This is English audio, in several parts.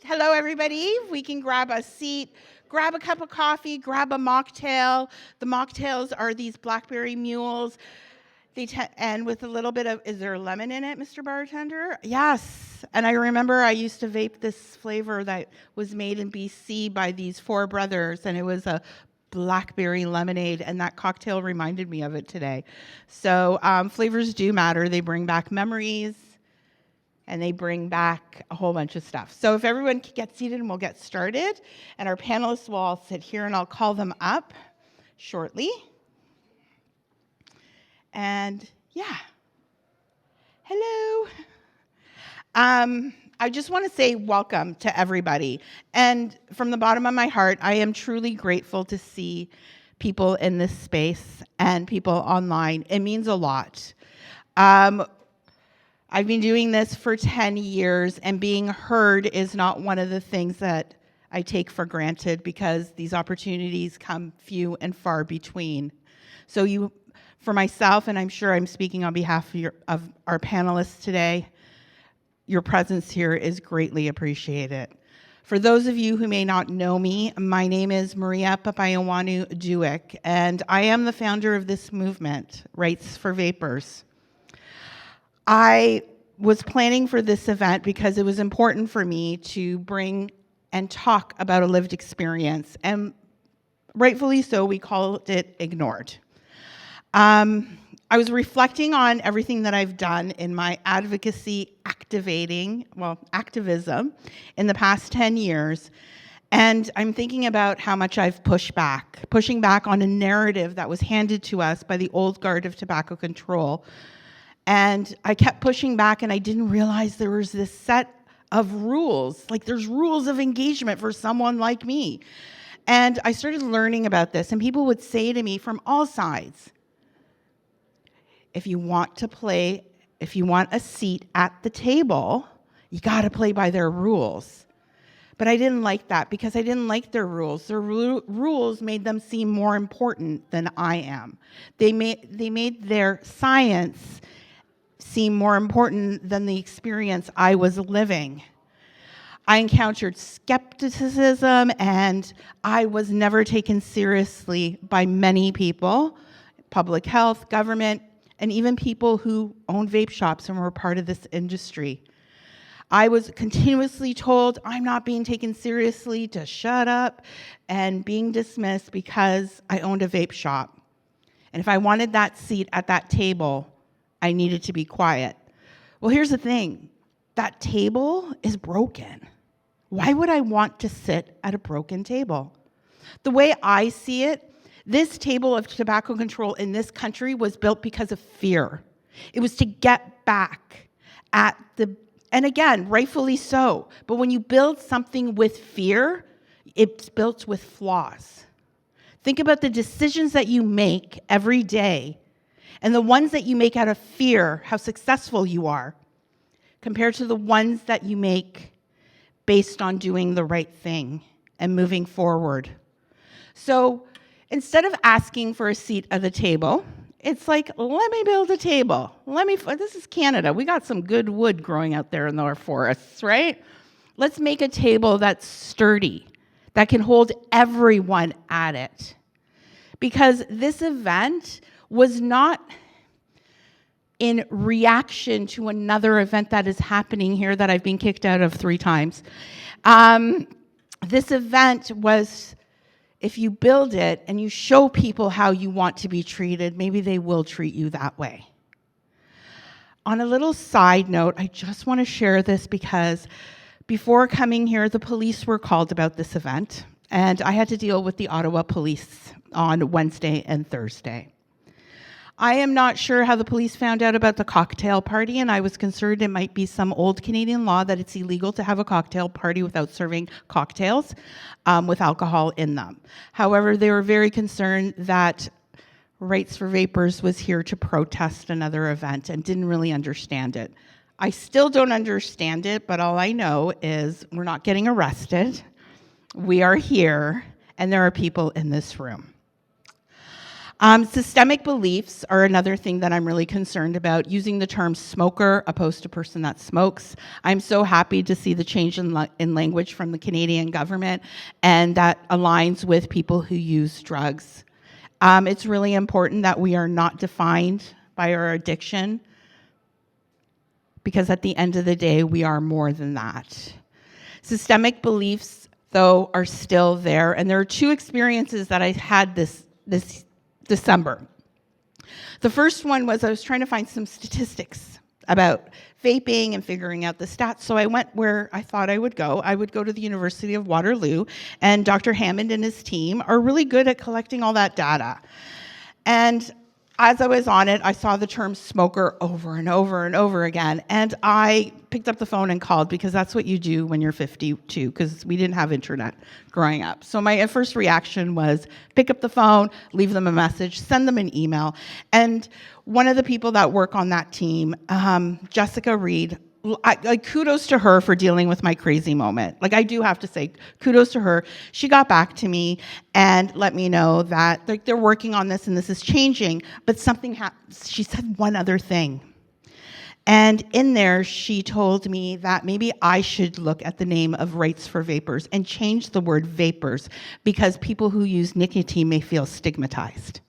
Hello, everybody. We can grab a seat, grab a cup of coffee, grab a mocktail. The mocktails are these blackberry mules. And with a little bit of, is there lemon in it, Mr. Bartender? Yes. And I remember I used to vape this flavor that was made in BC by these four brothers, and it was a blackberry lemonade, and that cocktail reminded me of it today. So flavors do matter. They bring back memories, and they bring back a whole bunch of stuff. So if everyone can get seated, and we'll get started. And our panelists will all sit here, and I'll call them up shortly. And yeah, hello. I just want to say welcome to everybody. And from the bottom of my heart, I am truly grateful to see people in this space and people online. It means a lot. I've been doing this for 10 years, and being heard is not one of the things that I take for granted because these opportunities come few and far between. So for myself, and I'm sure I'm speaking on behalf of our panelists today, your presence here is greatly appreciated. For those of you who may not know me, my name is Maria Papayawanu Duick, and I am the founder of this movement, Rights4Vapers. I was planning for this event because it was important for me to bring and talk about a lived experience, and rightfully so, we called it Ignored. I was reflecting on everything that I've done in my activism in the past 10 years, and I'm thinking about how much I've pushing back on a narrative that was handed to us by the old guard of tobacco control. And I kept pushing back, and I didn't realize there was this set of rules, like there's rules of engagement for someone like me. And I started learning about this, and people would say to me from all sides, if you want a seat at the table, you got to play by their rules. But I didn't like that because I didn't like their rules. Their rules made them seem more important than I am. They made their science seem more important than the experience I was living. I encountered skepticism, and I was never taken seriously by many people, public health, government, and even people who own vape shops and were part of this industry. I was continuously told I'm not being taken seriously, to shut up, and being dismissed because I owned a vape shop. And if I wanted that seat at that table, I needed to be quiet. Well, here's the thing. That table is broken. Why would I want to sit at a broken table? The way I see it, this table of tobacco control in this country was built because of fear. It was to get back at and again, rightfully so, but when you build something with fear, it's built with flaws. Think about the decisions that you make every day and the ones that you make out of fear, how successful you are, compared to the ones that you make based on doing the right thing and moving forward. So instead of asking for a seat at the table, it's like, let me build a table. This is Canada. We got some good wood growing out there in our forests, right? Let's make a table that's sturdy, that can hold everyone at it. Because this event was not in reaction to another event that is happening here that I've been kicked out of 3 times. This event was, if you build it and you show people how you want to be treated, maybe they will treat you that way. On a little side note, I just want to share this because before coming here, the police were called about this event, and I had to deal with the Ottawa police on Wednesday and Thursday. I am not sure how the police found out about the cocktail party, and I was concerned it might be some old Canadian law that it's illegal to have a cocktail party without serving cocktails with alcohol in them. However, they were very concerned that Rights4Vapers was here to protest another event and didn't really understand it. I still don't understand it, but all I know is we're not getting arrested. We are here, and there are people in this room. Systemic beliefs are another thing that I'm really concerned about, using the term smoker opposed to person that smokes. I'm so happy to see the change in language from the Canadian government, and that aligns with people who use drugs. It's really important that we are not defined by our addiction, because at the end of the day, we are more than that. Systemic beliefs, though, are still there, and there are two experiences that I had this December. The first one was I was trying to find some statistics about vaping and figuring out the stats, so I went where I thought I would go. I would go to the University of Waterloo, and Dr. Hammond and his team are really good at collecting all that data. And as I was on it, I saw the term smoker over and over and over again, and I picked up the phone and called, because that's what you do when you're 52, because we didn't have internet growing up. So my first reaction was pick up the phone, leave them a message, send them an email. And one of the people that work on that team, Jessica Reed, kudos to her for dealing with my crazy moment. I do have to say, kudos to her. She got back to me and let me know that they're working on this and this is changing, but something happened. She said one other thing. And in there, she told me that maybe I should look at the name of Rights4Vapers and change the word vapors, because people who use nicotine may feel stigmatized.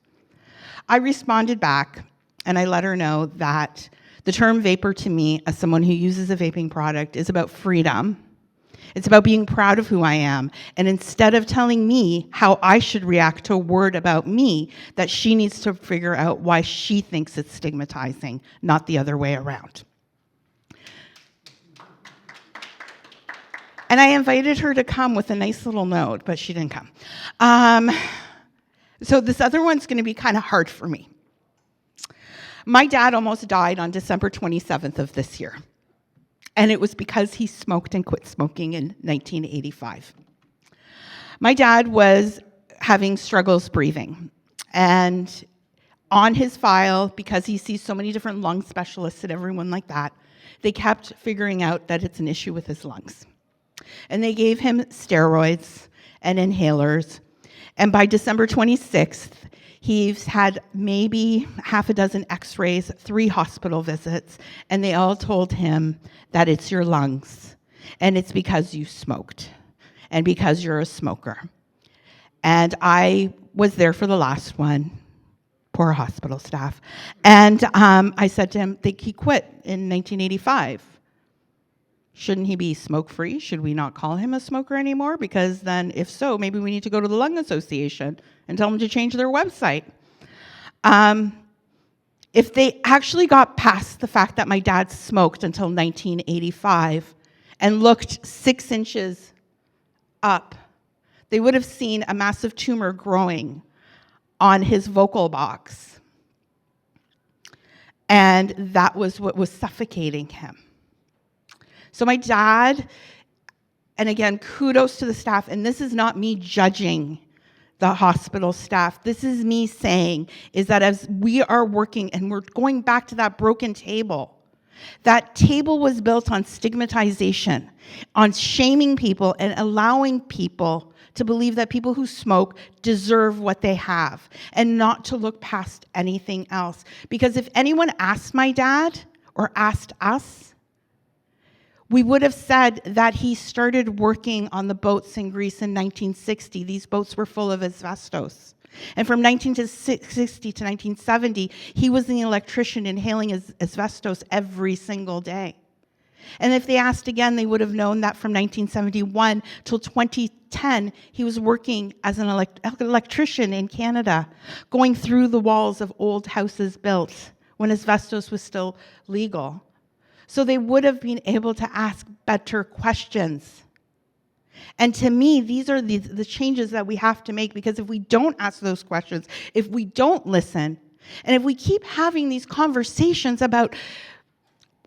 I responded back and I let her know that the term vapor to me, as someone who uses a vaping product, is about freedom. It's about being proud of who I am. And instead of telling me how I should react to a word about me, that she needs to figure out why she thinks it's stigmatizing, not the other way around. And I invited her to come with a nice little note, but she didn't come. So this other one's going to be kind of hard for me. My dad almost died on December 27th of this year, and it was because he smoked and quit smoking in 1985. My dad was having struggles breathing, and on his file, because he sees so many different lung specialists and everyone like that, they kept figuring out that it's an issue with his lungs. And they gave him steroids and inhalers, and by December 26th, he's had maybe half a dozen x-rays, 3 hospital visits, and they all told him that it's your lungs, and it's because you smoked, and because you're a smoker. And I was there for the last one, poor hospital staff, and I said to him, he quit in 1985. Shouldn't he be smoke-free? Should we not call him a smoker anymore? Because then, if so, maybe we need to go to the Lung Association and tell them to change their website. If they actually got past the fact that my dad smoked until 1985 and looked 6 inches up, they would have seen a massive tumor growing on his vocal box. And that was what was suffocating him. So my dad, and again, kudos to the staff, and this is not me judging the hospital staff. This is me saying is that as we are working and we're going back to that broken table, that table was built on stigmatization, on shaming people and allowing people to believe that people who smoke deserve what they have and not to look past anything else. Because if anyone asked my dad or asked us, we would have said that he started working on the boats in Greece in 1960. These boats were full of asbestos. And from 1960 to 1970, he was the electrician inhaling asbestos every single day. And if they asked again, they would have known that from 1971 till 2010, he was working as an electrician in Canada, going through the walls of old houses built when asbestos was still legal. So they would have been able to ask better questions. And to me, these are the changes that we have to make, because if we don't ask those questions, if we don't listen, and if we keep having these conversations about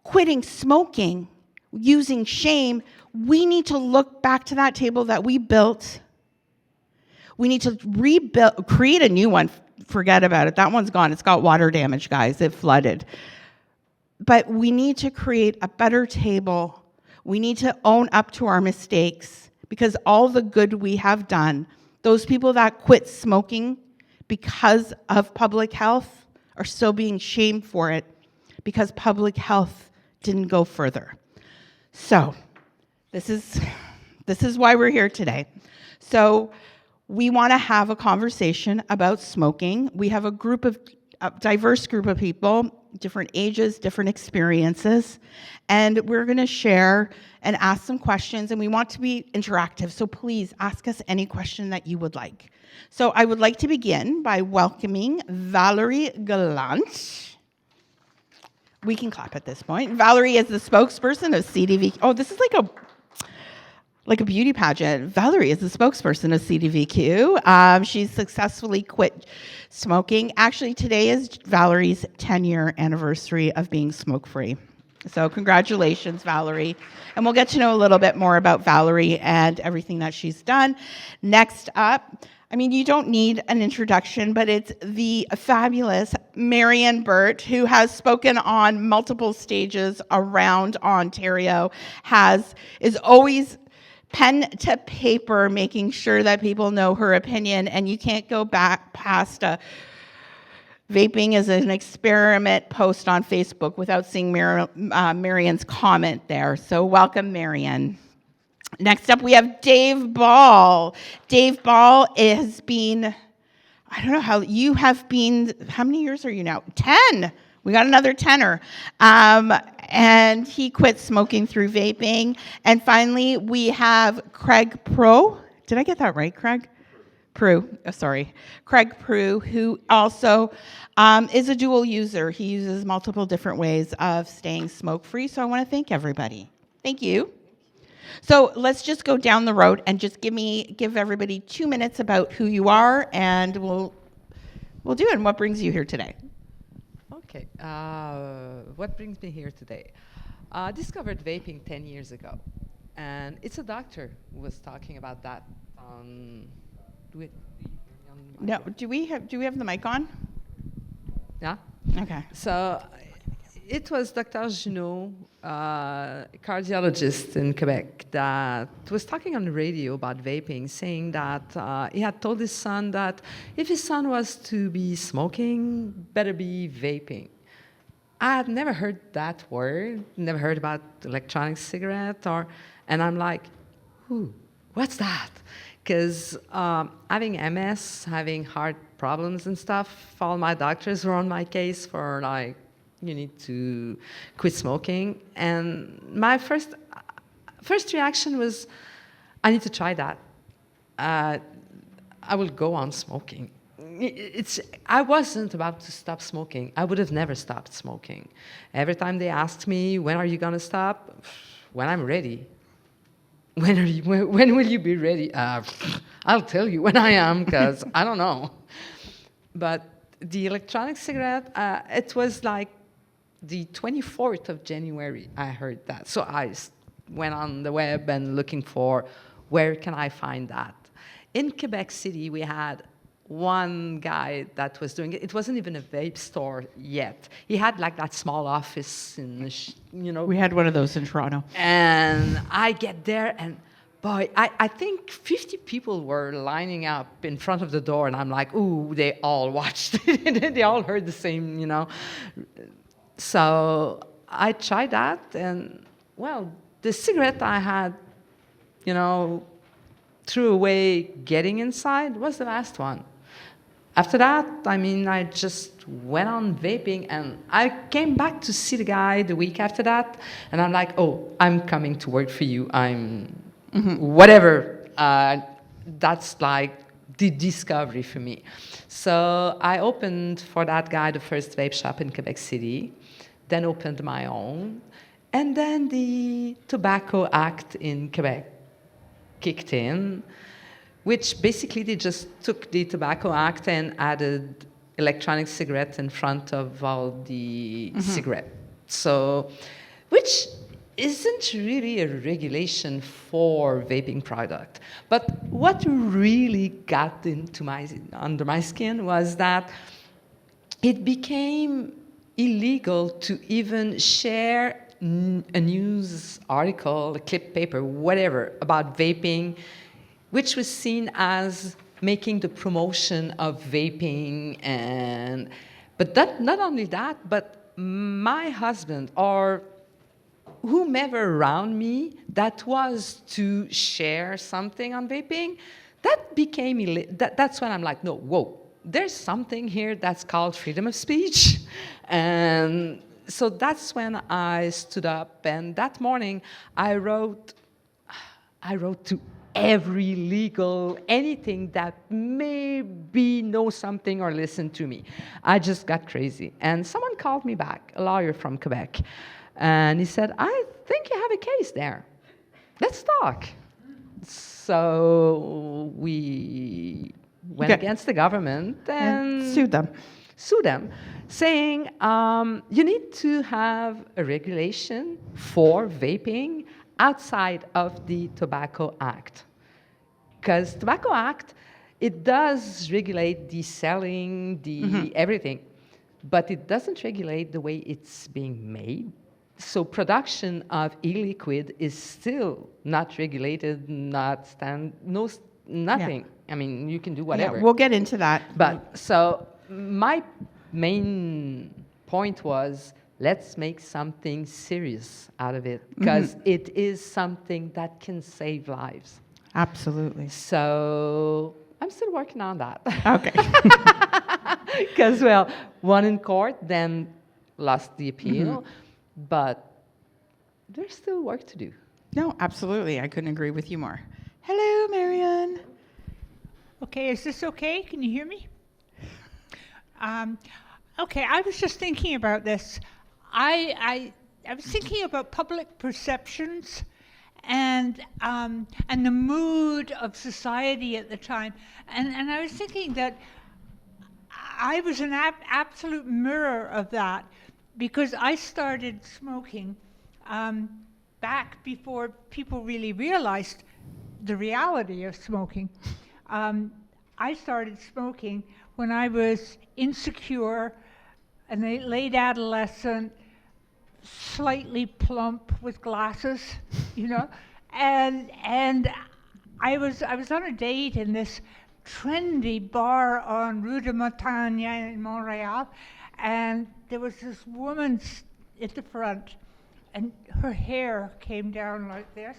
quitting smoking, using shame, we need to look back to that table that we built. We need to rebuild, create a new one. Forget about it. That one's gone. It's got water damage, guys. It flooded. But we need to create a better table. We need to own up to our mistakes, because all the good we have done, those people that quit smoking because of public health are still being shamed for it because public health didn't go further. So this is why we're here today. So we want to have a conversation about smoking. We have a diverse group of people, different ages, different experiences, and we're going to share and ask some questions, and we want to be interactive, so please ask us any question that you would like. So I would like to begin by welcoming Valerie Gallant. We can clap at this point. Valerie is the spokesperson of CDV. Oh, this is like a beauty pageant. Valerie is the spokesperson of CDVQ. She's successfully quit smoking. Actually, today is Valerie's 10-year anniversary of being smoke-free. So congratulations, Valerie. And we'll get to know a little bit more about Valerie and everything that she's done. Next up, I mean, you don't need an introduction, but it's the fabulous Marianne Burt, who has spoken on multiple stages around Ontario, is always pen to paper, making sure that people know her opinion, and you can't go back past vaping is an experiment post on Facebook without seeing Marianne's comment there. So welcome, Marianne. Next up, we have Dave Ball. Dave Ball has been, I don't know how, you have been, how many years are you now? 10. We got another 10er. And he quit smoking through vaping. And finally, we have Craig Pro. Did I get that right, Craig? Prue, Craig Prue, who also is a dual user. He uses multiple different ways of staying smoke-free. So I want to thank everybody. Thank you. So let's just go down the road and just give everybody 2 minutes about who you are, and we'll do it. And what brings you here today? Okay. What brings me here today? I discovered vaping 10 years ago, and it's a doctor who was talking about that. No. Do we have the mic on? Yeah. Okay. So it was Dr. Junot, cardiologist in Quebec, that was talking on the radio about vaping, saying that he had told his son that if his son was to be smoking, better be vaping. I had never heard that word, never heard about electronic cigarette, and I'm like, what's that? Because having MS, having heart problems and stuff, all my doctors were on my case for like, you need to quit smoking. And my first reaction was, I need to try that. I will go on smoking. I wasn't about to stop smoking. I would have never stopped smoking. Every time they asked me, when are you going to stop? When I'm ready. When will you be ready? I'll tell you when I am, because I don't know. But the electronic cigarette, it was like the 24th of January, I heard that. So I went on the web and looking for where can I find that. In Quebec City, we had one guy that was doing it. It wasn't even a vape store yet. He had like that small office in, We had one of those in Toronto. And I get there, and boy, I think 50 people were lining up in front of the door, and I'm like, ooh, they all watched it. They all heard the same, So I tried that, and, well, the cigarette I had, threw away getting inside was the last one. After that, I just went on vaping, and I came back to see the guy the week after that, and I'm like, oh, I'm coming to work for you. Whatever. That's like the discovery for me. So I opened for that guy the first vape shop in Quebec City, then opened my own, and then the Tobacco Act in Quebec kicked in, which basically they just took the Tobacco Act and added electronic cigarettes in front of all the cigarettes. So, which isn't really a regulation for vaping product. But what really got under my skin was that it became illegal to even share a news article, a clip paper, whatever, about vaping, which was seen as making the promotion of vaping, but not only that, but my husband or whomever around me that was to share something on vaping, that became that's when I'm like, no, whoa, there's something here that's called freedom of speech. And so that's when I stood up, and that morning I wrote to every legal, anything that maybe know something or listen to me. I just got crazy. And someone called me back, a lawyer from Quebec, and he said, I think you have a case there. Let's talk. So we went against the government and sued them. Saying you need to have a regulation for vaping outside of the Tobacco Act. Because Tobacco Act, it does regulate the selling, everything, but it doesn't regulate the way it's being made. So production of e-liquid is still not regulated, nothing. Yeah. I mean, you can do whatever. Yeah, we'll get into that. But so my main point was, let's make something serious out of it, because it is something that can save lives. Absolutely. So I'm still working on that. Okay. Because, well, won in court, then lost the appeal, but there's still work to do. No, absolutely. I couldn't agree with you more. Hello, Marianne. Okay, is this okay? Can you hear me? Okay, I was just thinking about this. I was thinking about public perceptions and the mood of society at the time, and I was thinking that I was an absolute mirror of that, because I started smoking back before people really realized the reality of smoking. I started smoking when I was insecure, a late adolescent, slightly plump with glasses, you know, and I was on a date in this trendy bar on Rue de Montagne in Montreal, and there was this woman at the front, and her hair came down like this,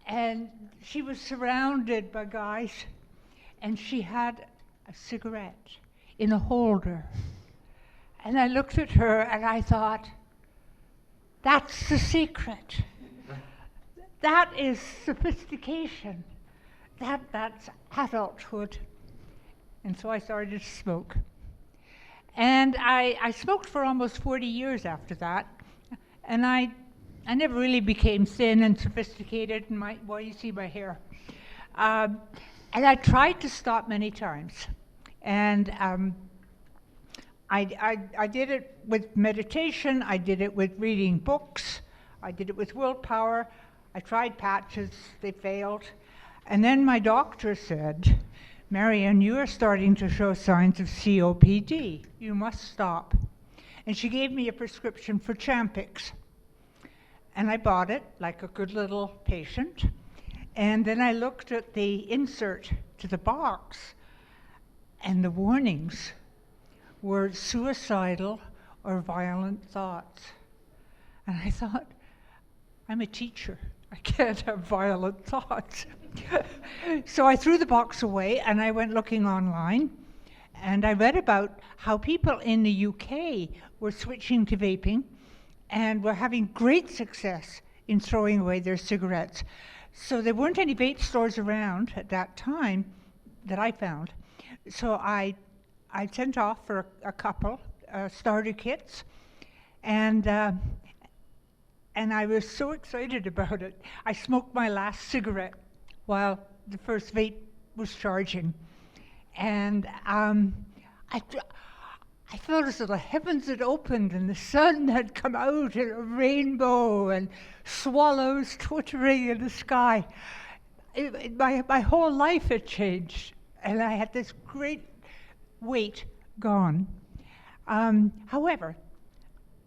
and she was surrounded by guys, and she had a cigarette in a holder. And I looked at her and I thought, that's the secret. That is sophistication. That's adulthood. And so I started to smoke. And I smoked for almost 40 years after that. And I never really became thin and sophisticated in you see my hair. And I tried to stop many times. And I did it with meditation, I did it with reading books, I did it with willpower. I tried patches, they failed. And then my doctor said, Marianne, you are starting to show signs of COPD. You must stop. And she gave me a prescription for Champix. And I bought it like a good little patient. And then I looked at the insert to the box, and the warnings were suicidal or violent thoughts. And I thought, I'm a teacher. I can't have violent thoughts. So I threw the box away and I went looking online, and I read about how people in the UK were switching to vaping and were having great success in throwing away their cigarettes. So there weren't any vape stores around at that time that I found. So I sent off for a couple starter kits, and I was so excited about it. I smoked my last cigarette while the first vape was charging, and I felt as though the heavens had opened and the sun had come out in a rainbow and swallows twittering in the sky. My whole life had changed, and I had this great weight gone. However,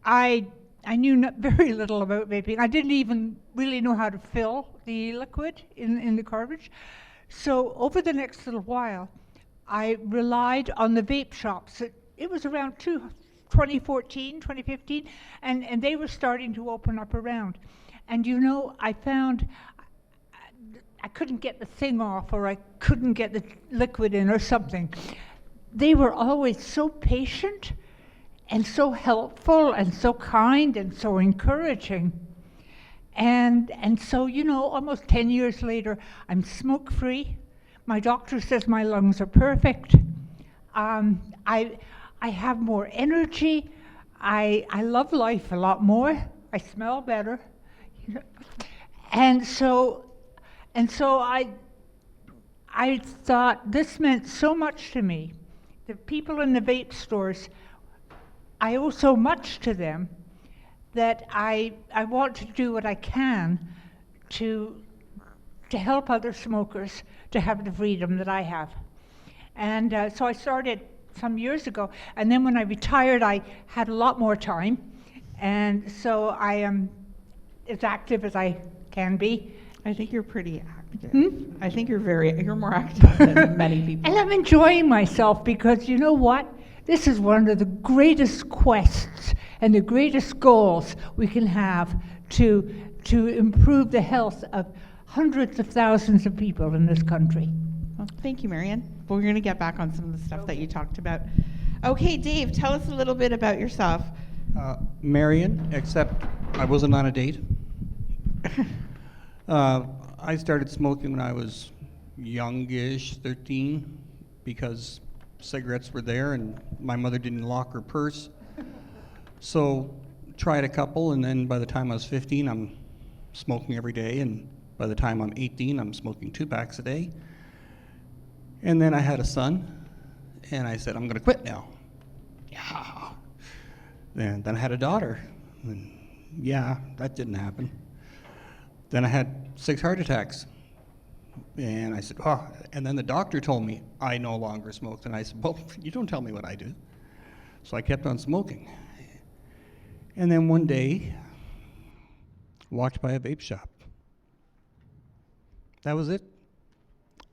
I knew very little about vaping. I didn't even really know how to fill the liquid in the cartridge. So over the next little while, I relied on the vape shops. It was around 2014, 2015, and they were starting to open up around. And you know, I found I couldn't get the thing off, or I couldn't get the liquid in or something. They were always so patient and so helpful and so kind and so encouraging. And so, you know, almost 10 years later, I'm smoke-free. My doctor says my lungs are perfect. I have more energy. I love life a lot more. I smell better. And so I thought this meant so much to me. The people in the vape stores, I owe so much to them that I want to do what I can to help other smokers to have the freedom that I have. And so I started some years ago, and then when I retired, I had a lot more time, and so I am as active as I can be. I think you're pretty active. I think you're more active than many people. And I'm enjoying myself because you know what? This is one of the greatest quests and the greatest goals we can have to improve the health of hundreds of thousands of people in this country. Well, thank you, Marian. We're going to get back on some of the stuff that you talked about. Okay, Dave, tell us a little bit about yourself. Marian, except I wasn't on a date. I started smoking when I was youngish, 13, because cigarettes were there and my mother didn't lock her purse. So tried a couple, and then by the time I was 15, I'm smoking every day, and by the time I'm 18, I'm smoking 2 packs a day. And then I had a son, and I said, I'm going to quit now. Yeah. And then I had a daughter, and yeah, that didn't happen. Then I had 6 heart attacks. And I said, oh, and then the doctor told me I no longer smoked. And I said, well, you don't tell me what I do. So I kept on smoking. And then one day, walked by a vape shop. That was it.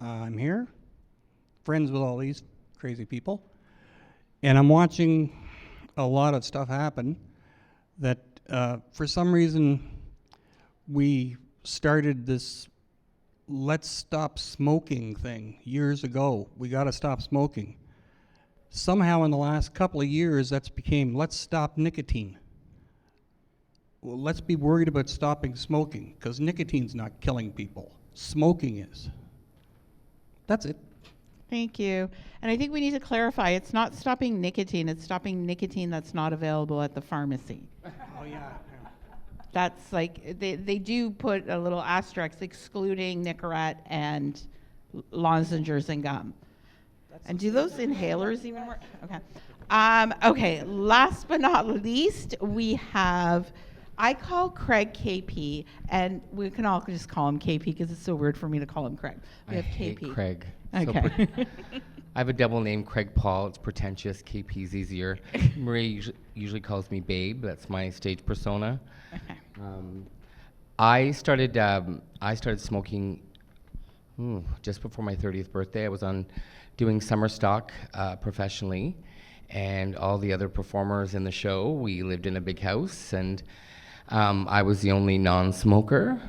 I'm here, friends with all these crazy people. And I'm watching a lot of stuff happen that for some reason we started this let's stop smoking thing years ago. We got to stop smoking. Somehow in the last couple of years that's became let's stop nicotine. Well, let's be worried about stopping smoking because nicotine's not killing people. Smoking is. That's it. Thank you. And I think we need to clarify, it's not stopping nicotine, it's stopping nicotine that's not available at the pharmacy. Oh, yeah. That's like, they do put a little asterisk excluding Nicorette and lozenges and gum. And do those inhalers even work? Okay. Okay, last but not least, we have, I call Craig KP, and we can all just call him KP because it's so weird for me to call him Craig. We have hate KP. Craig. Okay. I have a double name, Craig Paul. It's pretentious. KP's easier. Marie usually calls me Babe. That's my stage persona. Okay. I started smoking just before my 30th birthday. I was doing summer stock professionally, and all the other performers in the show, we lived in a big house, and I was the only non-smoker,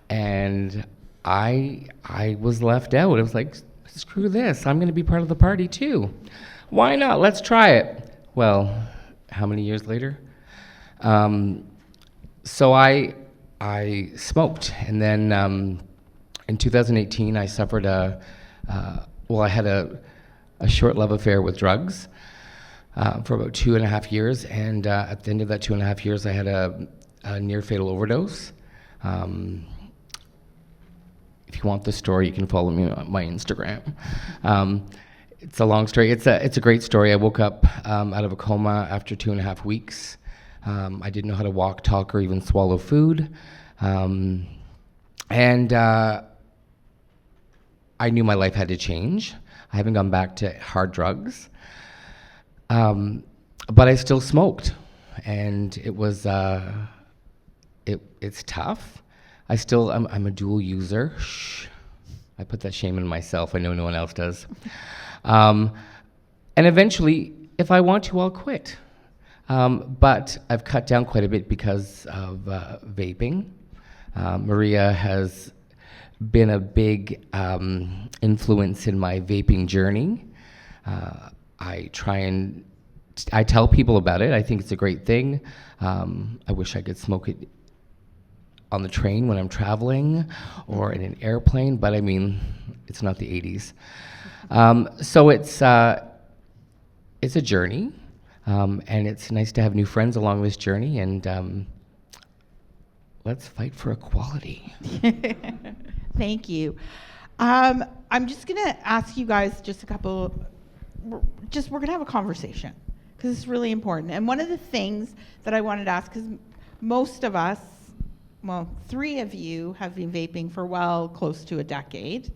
and I was left out. It was like, screw this, I'm going to be part of the party too. Why not? Let's try it. Well, how many years later? So I smoked, and then in 2018 I suffered I had a short love affair with drugs for about 2.5 years, and at the end of that 2.5 years I had a near fatal overdose. If you want the story, you can follow me on my Instagram. It's a long story. It's a great story. I woke up out of a coma after 2.5 weeks. I didn't know how to walk, talk, or even swallow food. And I knew my life had to change. I haven't gone back to hard drugs. But I still smoked. And it was, it's tough. I'm a dual user. Shh. I put that shame on myself. I know no one else does. And eventually, if I want to, I'll quit. But I've cut down quite a bit because of vaping. Maria has been a big influence in my vaping journey. I tell people about it. I think it's a great thing. I wish I could smoke it on the train when I'm traveling or in an airplane, but I mean, it's not the 80s. So it's a journey, and it's nice to have new friends along this journey, and let's fight for equality. Thank you. I'm just going to ask you guys just a couple, we're going to have a conversation because it's really important. And one of the things that I wanted to ask, because most of us, well, 3 of you have been vaping for close to a decade.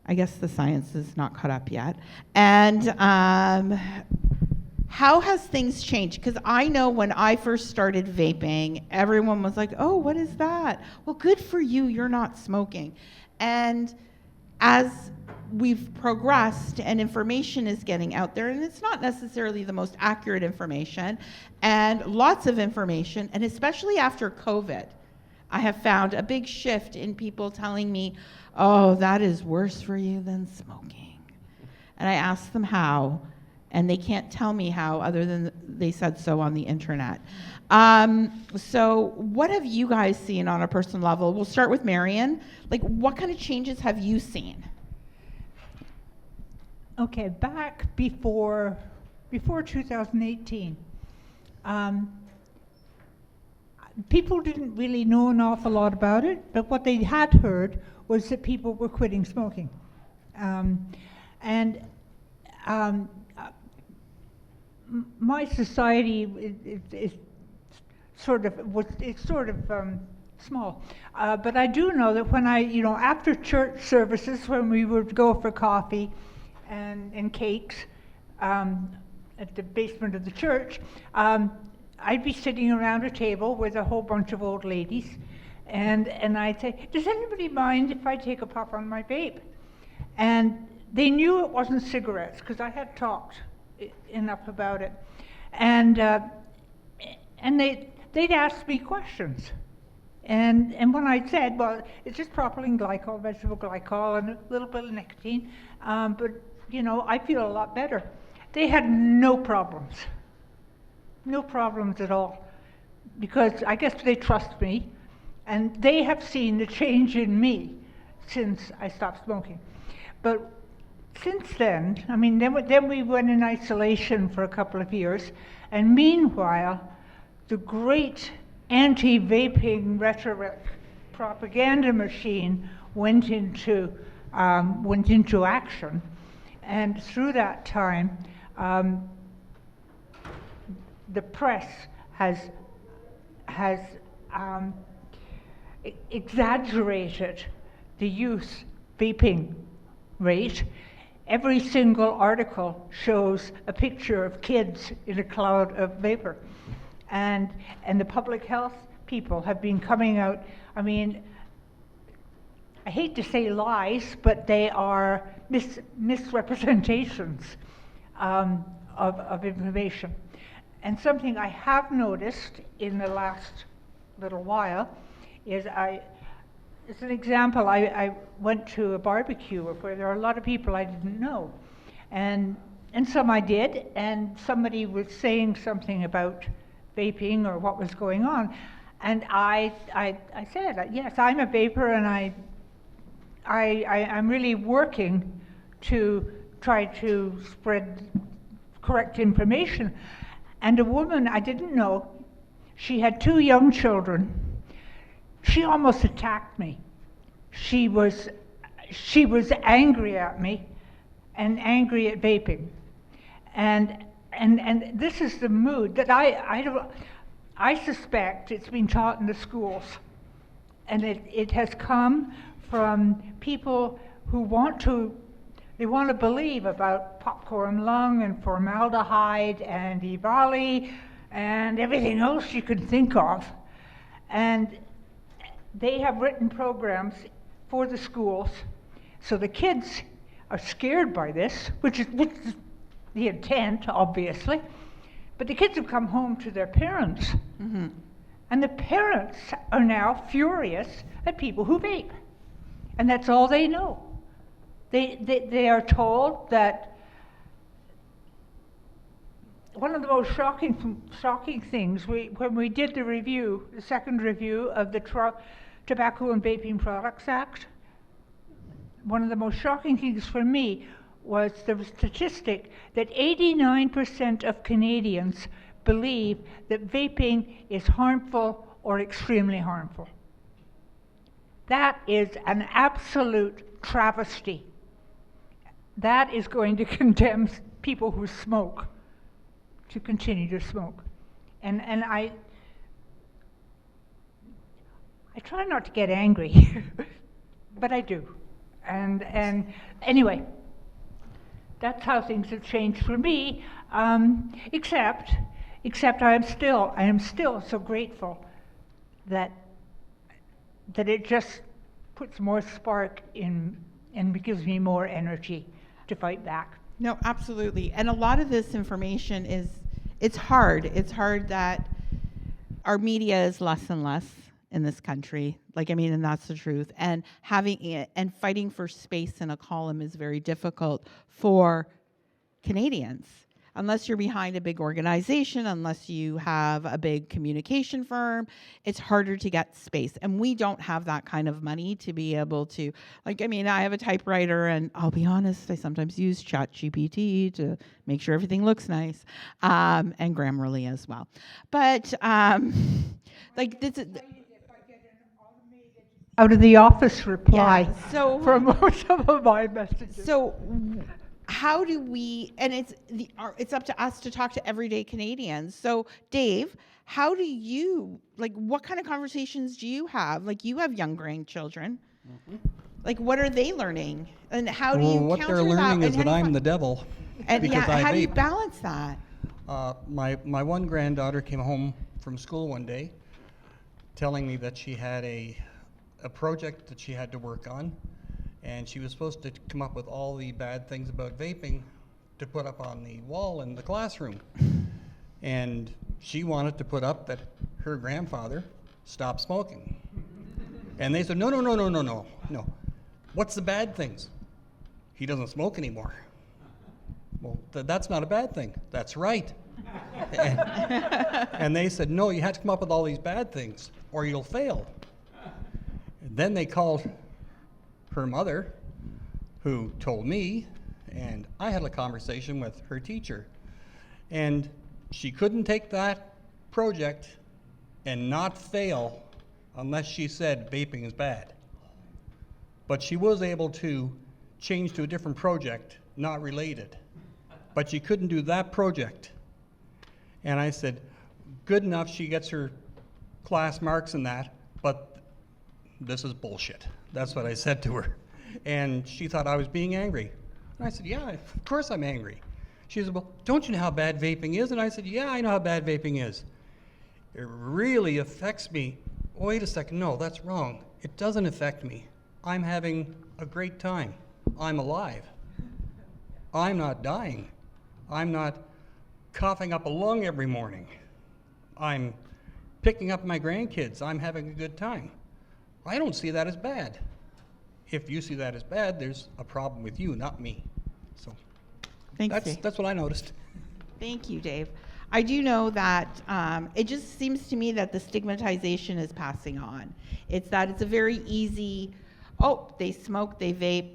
I guess the science is not caught up yet. And how has things changed? Because I know when I first started vaping, everyone was like, oh, what is that? Well, good for you, you're not smoking. And as we've progressed and information is getting out there, and it's not necessarily the most accurate information, and lots of information, and especially after COVID, I have found a big shift in people telling me, oh, that is worse for you than smoking. And I asked them how, and they can't tell me how other than they said so on the internet. So what have you guys seen on a personal level? We'll start with Marion. Like, what kind of changes have you seen? Okay, back before 2018, people didn't really know an awful lot about it, but what they had heard was that people were quitting smoking. My society is sort of small, but I do know that when after church services, when we would go for coffee and cakes at the basement of the church, I'd be sitting around a table with a whole bunch of old ladies, and I'd say, does anybody mind if I take a puff on my vape? And they knew it wasn't cigarettes because I had talked enough about it, and they'd ask me questions, and when I said, well, it's just propylene glycol, vegetable glycol, and a little bit of nicotine, but I feel a lot better. They had no problems at all, because I guess they trust me, and they have seen the change in me since I stopped smoking. But since then, then we went in isolation for a couple of years, and meanwhile, the great anti-vaping rhetoric propaganda machine went into action, and through that time, the press has exaggerated the youth vaping rate. Every single article shows a picture of kids in a cloud of vapor. And the public health people have been coming out, I hate to say lies, but they are misrepresentations of information. And something I have noticed in the last little while is as an example, I went to a barbecue where there are a lot of people I didn't know. And some I did, and somebody was saying something about vaping or what was going on. And I said, yes, I'm a vapor, and I'm really working to try to spread correct information. And a woman I didn't know, she had 2 young children. She almost attacked me. She was angry at me and angry at vaping. And this is the mood that I suspect it's been taught in the schools. And it has come from people who want to believe about popcorn lung and formaldehyde and EVALI and everything else you could think of. And they have written programs for the schools So the kids are scared by this, which is the intent, obviously. But the kids have come home to their parents, and the parents are now furious at people who vape. And that's all they know. They are told that one of the most shocking things, when we did the review, the second review of the Tobacco and Vaping Products Act, one of the most shocking things for me was the statistic that 89% of Canadians believe that vaping is harmful or extremely harmful. That is an absolute travesty. That is going to condemn people who smoke to continue to smoke. And I try not to get angry, but I do. And anyway, that's how things have changed for me, except I am still so grateful that it just puts more spark in and gives me more energy to fight back. No, absolutely. And a lot of this information it's hard. It's hard that our media is less and less in this country. And that's the truth. And having it and fighting for space in a column is very difficult for Canadians. Unless you're behind a big organization, unless you have a big communication firm, it's harder to get space. And we don't have that kind of money to be able to, I have a typewriter, and I'll be honest, I sometimes use ChatGPT to make sure everything looks nice, and Grammarly as well. But, this is... out of the office reply for Yeah, most of my messages. So how do we, and it's up to us to talk to everyday Canadians. So Dave, how do you, what kind of conversations do you have? You have young grandchildren. What are they learning? And how do you what counter they're learning that? is that I'm the devil. And because I how do you vape. balance that? My one granddaughter came home from school one day telling me that she had a project that she had to work on, and she was supposed to come up with all the bad things about vaping to put up on the wall in the classroom. And she wanted to put up that her grandfather stopped smoking. And they said, no. What's the bad things? He doesn't smoke anymore. Well, that's not a bad thing. That's right. And they said, no, you have to come up with all these bad things or you'll fail. And then they called her mother, who told me, and I had a conversation with her teacher. And she couldn't take that project and not fail unless she said vaping is bad. But she was able to change to a different project, not related. But she couldn't do that project. And I said, good enough, she gets her class marks in that, but this is bullshit. That's what I said to her. And she thought I was being angry. And I said, yeah, of course I'm angry. She said, well, don't you know how bad vaping is? And I said, yeah, I know how bad vaping is. It really affects me. Wait a second, no, that's wrong. It doesn't affect me. I'm having a great time. I'm alive. I'm not dying. I'm not coughing up a lung every morning. I'm picking up my grandkids. I'm having a good time. I don't see that as bad. If you see that as bad, there's a problem with you, not me. So Thanks, Dave. that's what I noticed. Thank you, Dave. I do know that it just seems to me that the stigmatization is passing on. It's that it's a very easy, oh, they smoke, they vape,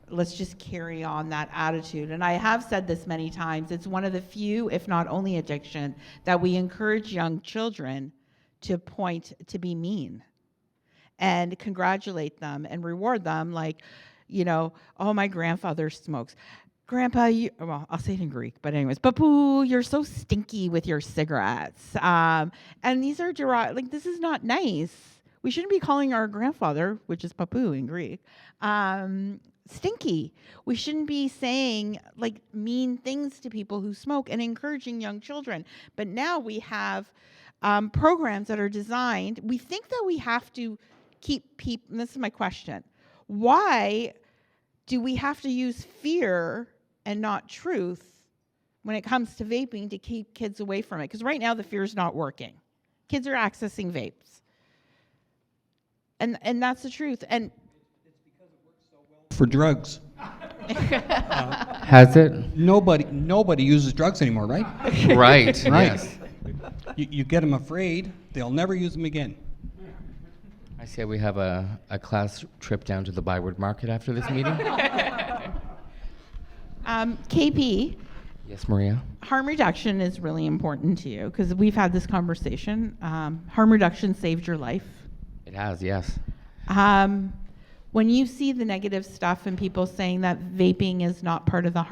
let's just carry on that attitude. And I have said this many times, it's one of the few, if not only addiction, that we encourage young children to point to be mean and congratulate them and reward them oh, my grandfather smokes. Grandpa, I'll say it in Greek, but anyways, Papu, you're so stinky with your cigarettes. And these are this is not nice. We shouldn't be calling our grandfather, which is Papu in Greek, stinky. We shouldn't be saying mean things to people who smoke and encouraging young children. But now we have programs that are designed. We think that we have to keep people, and this is my question, why do we have to use fear and not truth when it comes to vaping to keep kids away from it? Because right now the fear is not working. Kids are accessing vapes. And that's the truth. And It's because it works so well for drugs. Has it? Nobody uses drugs anymore, right? Right. Right. Yes. You get them afraid, they'll never use them again. I say we have a class trip down to the Byward Market after this meeting. KP, Yes, Maria. harm reduction is really important to you because we've had this conversation. Harm reduction saved your life. It has, yes. When you see the negative stuff and people saying that vaping is not part of the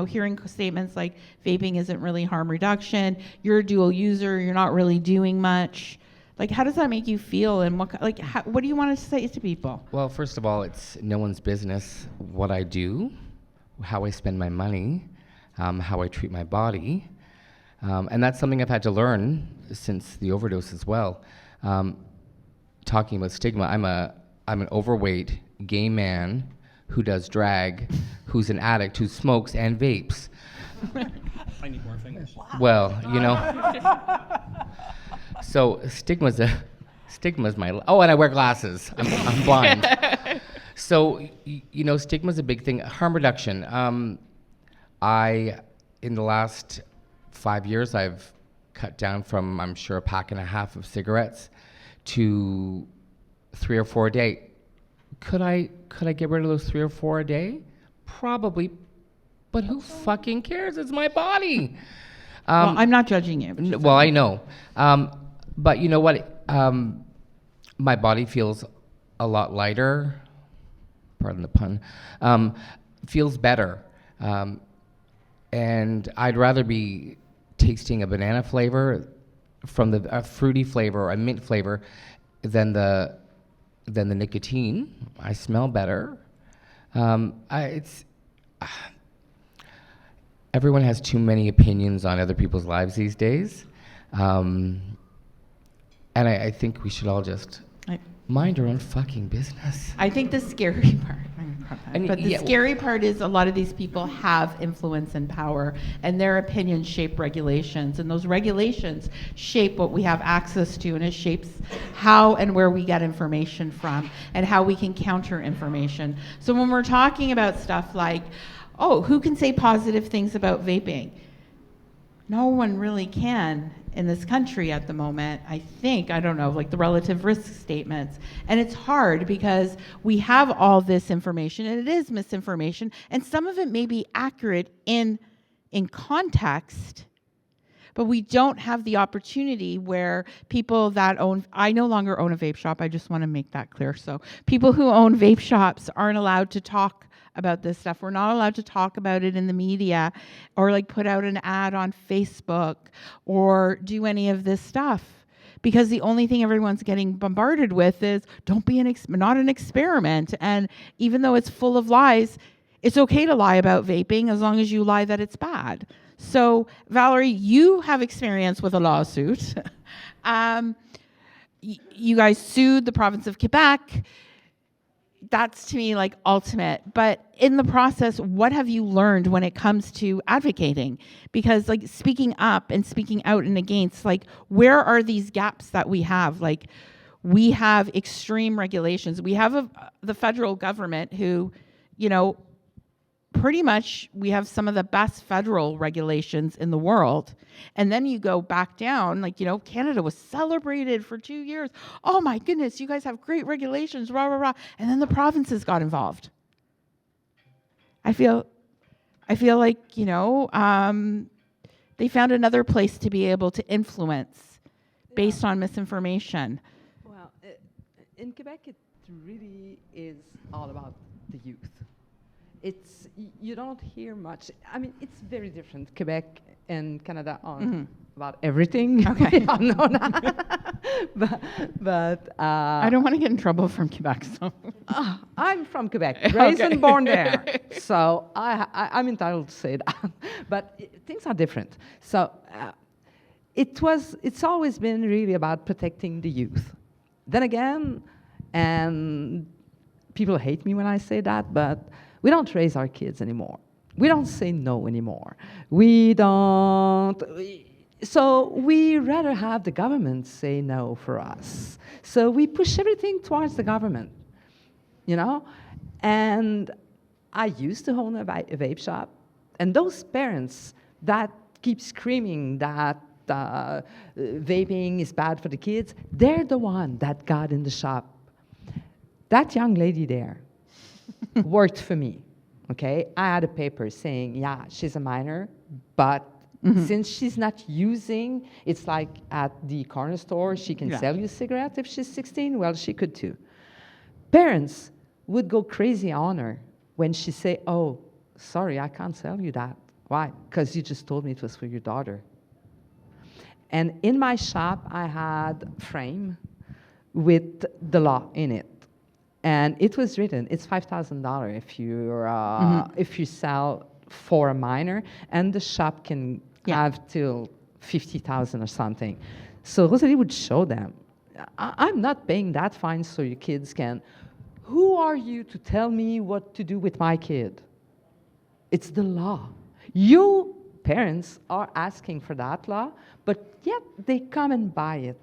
hearing statements like vaping isn't really harm reduction, you're a dual user, you're not really doing much. Like, how does that make you feel? And what do you want to say to people? Well, first of all, it's no one's business what I do, how I spend my money, how I treat my body. And that's something I've had to learn since the overdose as well. Talking about stigma, I'm an overweight gay man who does drag, who's an addict, who smokes and vapes. I need more fingers. Well, you know. So stigma's my. Oh, and I wear glasses. I'm blind. So you know, stigma's a big thing. Harm reduction. In the last 5 years, I've cut down from, I'm sure, a pack and a half of cigarettes to 3 or 4 a day. Could I get rid of those 3 or 4 a day? Probably, but who fucking cares? It's my body. Well, I'm not judging you. Well, I know, but you know what? My body feels a lot lighter. Pardon the pun. Feels better, and I'd rather be tasting a banana flavor from a fruity flavor or a mint flavor than the nicotine. I smell better. Everyone has too many opinions on other people's lives these days, and I think we should all just mind our own fucking business. I think the scary part, scary part is a lot of these people have influence and power, and their opinions shape regulations, and those regulations shape what we have access to, and it shapes how and where we get information from, and how we can counter information. So when we're talking about stuff like, oh, who can say positive things about vaping? No one really can in this country at the moment, I think. I don't know, like the relative risk statements. And it's hard because we have all this information, and it is misinformation, and some of it may be accurate in context, but we don't have the opportunity where people that own, I no longer own a vape shop, I just want to make that clear. So people who own vape shops aren't allowed to talk about this stuff. We're not allowed to talk about it in the media or like put out an ad on Facebook or do any of this stuff, because the only thing everyone's getting bombarded with is don't be not an experiment. And even though it's full of lies, it's okay to lie about vaping as long as you lie that it's bad. So Valerie, you have experience with a lawsuit. You guys sued the province of Quebec. That's to me like ultimate. But in the process, what have you learned when it comes to advocating? Because like speaking up and speaking out and against, like where are these gaps that we have? Like we have extreme regulations. We have the federal government who, you know, pretty much we have some of the best federal regulations in the world. And then you go back down, like, you know, Canada was celebrated for 2 years. Oh my goodness, you guys have great regulations, rah, rah, rah. And then the provinces got involved. I feel like, you know, they found another place to be able to influence based on misinformation. Well, in Quebec, it really is all about the youth. You don't hear much. I mean, it's very different, Quebec and Canada, on about everything. Okay. We all know that. but I don't want to get in trouble from Quebec, so. I'm from Quebec, raised and born there. So I'm entitled to say that. But things are different. So it's always been really about protecting the youth. Then again, and people hate me when I say that, but we don't raise our kids anymore. We don't say no anymore. So we rather have the government say no for us. So we push everything towards the government, you know? And I used to own a vape shop, and those parents that keep screaming that vaping is bad for the kids, they're the one that got in the shop. That young lady there worked for me, okay? I had a paper saying, yeah, she's a minor, but since she's not using, it's like at the corner store, she can sell you a cigarette if she's 16, well, she could too. Parents would go crazy on her when she say, oh, sorry, I can't sell you that. Why? Because you just told me it was for your daughter. And in my shop, I had a frame with the law in it. And it was written, it's $5,000 if you sell for a minor, and the shop can have till 50,000 or something. So Rosalie would show them, I'm not paying that fine so your kids can. Who are you to tell me what to do with my kid? It's the law. You parents are asking for that law, but yet they come and buy it.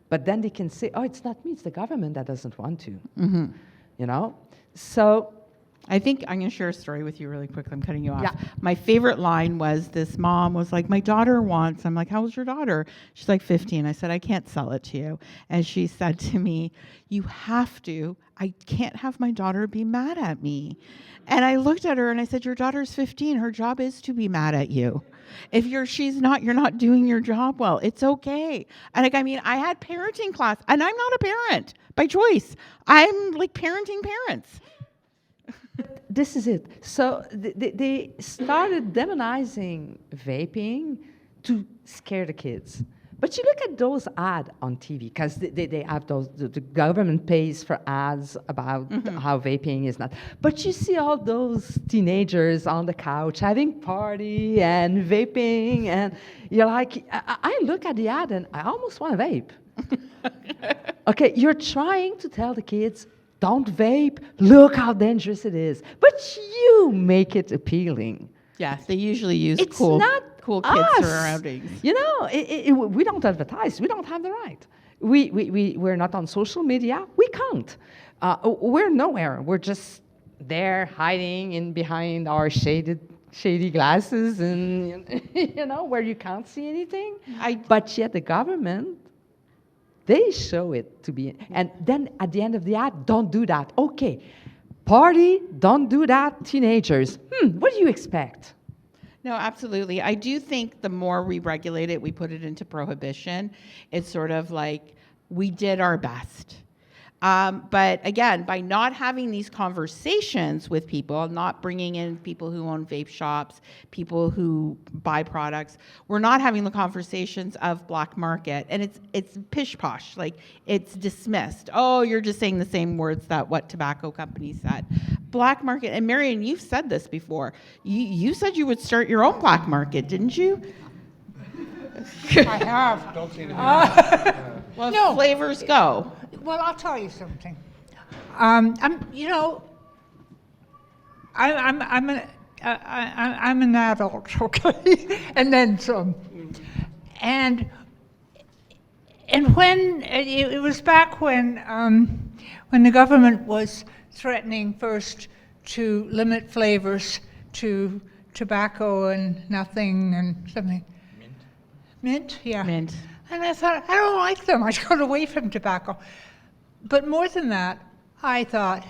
But then they can say, oh, it's not me, it's the government that doesn't want to. You know? So I think I'm going to share a story with you really quick. I'm cutting you off. Yeah. My favorite line was this mom was like, my daughter wants, I'm like, how old's your daughter? She's like 15. I said, I can't sell it to you. And she said to me, you have to. I can't have my daughter be mad at me. And I looked at her and I said, your daughter's 15. Her job is to be mad at you. If you're not doing your job well, it's okay. And like, I mean, I had parenting class, and I'm not a parent by choice. I'm like parenting parents. this is it. So they started demonizing vaping to scare the kids. But you look at those ads on TV, because they have those, the government pays for ads about how vaping is not. But you see all those teenagers on the couch having party and vaping, and you're like, I look at the ad and I almost want to vape. Okay, you're trying to tell the kids, don't vape, look how dangerous it is. But you make it appealing. Yes, they usually use It's cool not kids us. surroundings. You know, we don't advertise. We don't have the right. We're not on social media. We can't. We're nowhere. We're just there hiding in behind our shady glasses and, you know, where you can't see anything. But yet the government, they show it to be. And then at the end of the ad, don't do that. Okay, party, don't do that, teenagers. What do you expect? No, absolutely. I do think the more we regulate it, we put it into prohibition. It's sort of like we did our best. But again, by not having these conversations with people, not bringing in people who own vape shops, people who buy products, we're not having the conversations of black market. And it's pish-posh, like it's dismissed. Oh, you're just saying the same words that what tobacco companies said. Black market, and Marion, you've said this before. You said you would start your own black market, didn't you? I have. Don't say anything. Well, No. flavors go. Well, I'll tell you something. I'm an adult, okay, and then some. And when it was back when the government was threatening first to limit flavors to tobacco and nothing and something. Mint, yeah. Mint. And I thought, I don't like them. I got away from tobacco. But more than that, I thought,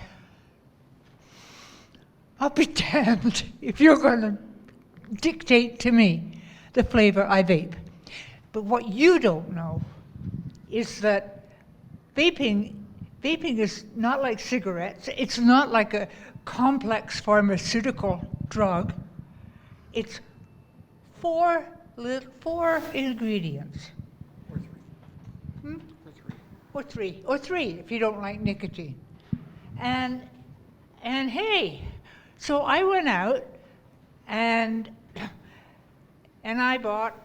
I'll be damned if you're going to dictate to me the flavor I vape. But what you don't know is that vaping is not like cigarettes. It's not like a complex pharmaceutical drug. It's four ingredients. Or three if you don't like nicotine. And hey, so I went out and I bought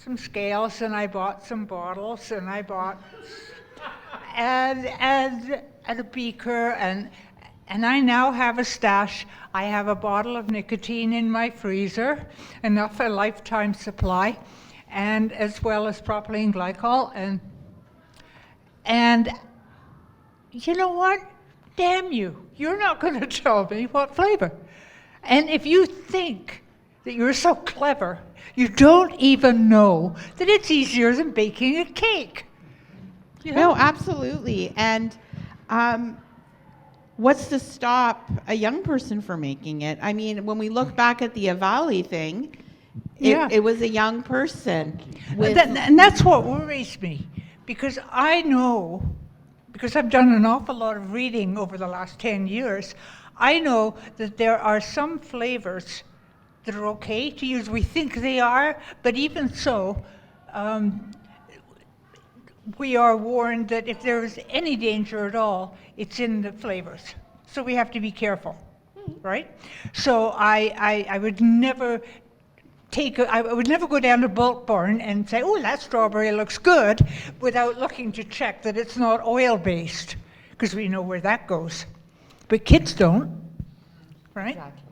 some scales and I bought some bottles and I bought and a beaker, and I now have a stash. I have a bottle of nicotine in my freezer, enough for a lifetime supply, and as well as propylene glycol, and you know what? Damn you! You're not going to tell me what flavor. And if you think that you're so clever, you don't even know that it's easier than baking a cake. You know? No, absolutely. And what's to stop a young person from making it? I mean, when we look back at the Avali thing, it was a young person. And that's what worries me, because I know, because I've done an awful lot of reading over the last 10 years, I know that there are some flavors that are okay to use. We think they are, but even so, we are warned that if there is any danger at all, it's in the flavors. So we have to be careful, right? So I would never I would never go down to Bulk Barn and say, oh, that strawberry looks good, without looking to check that it's not oil-based, because we know where that goes. But kids don't, right? Exactly.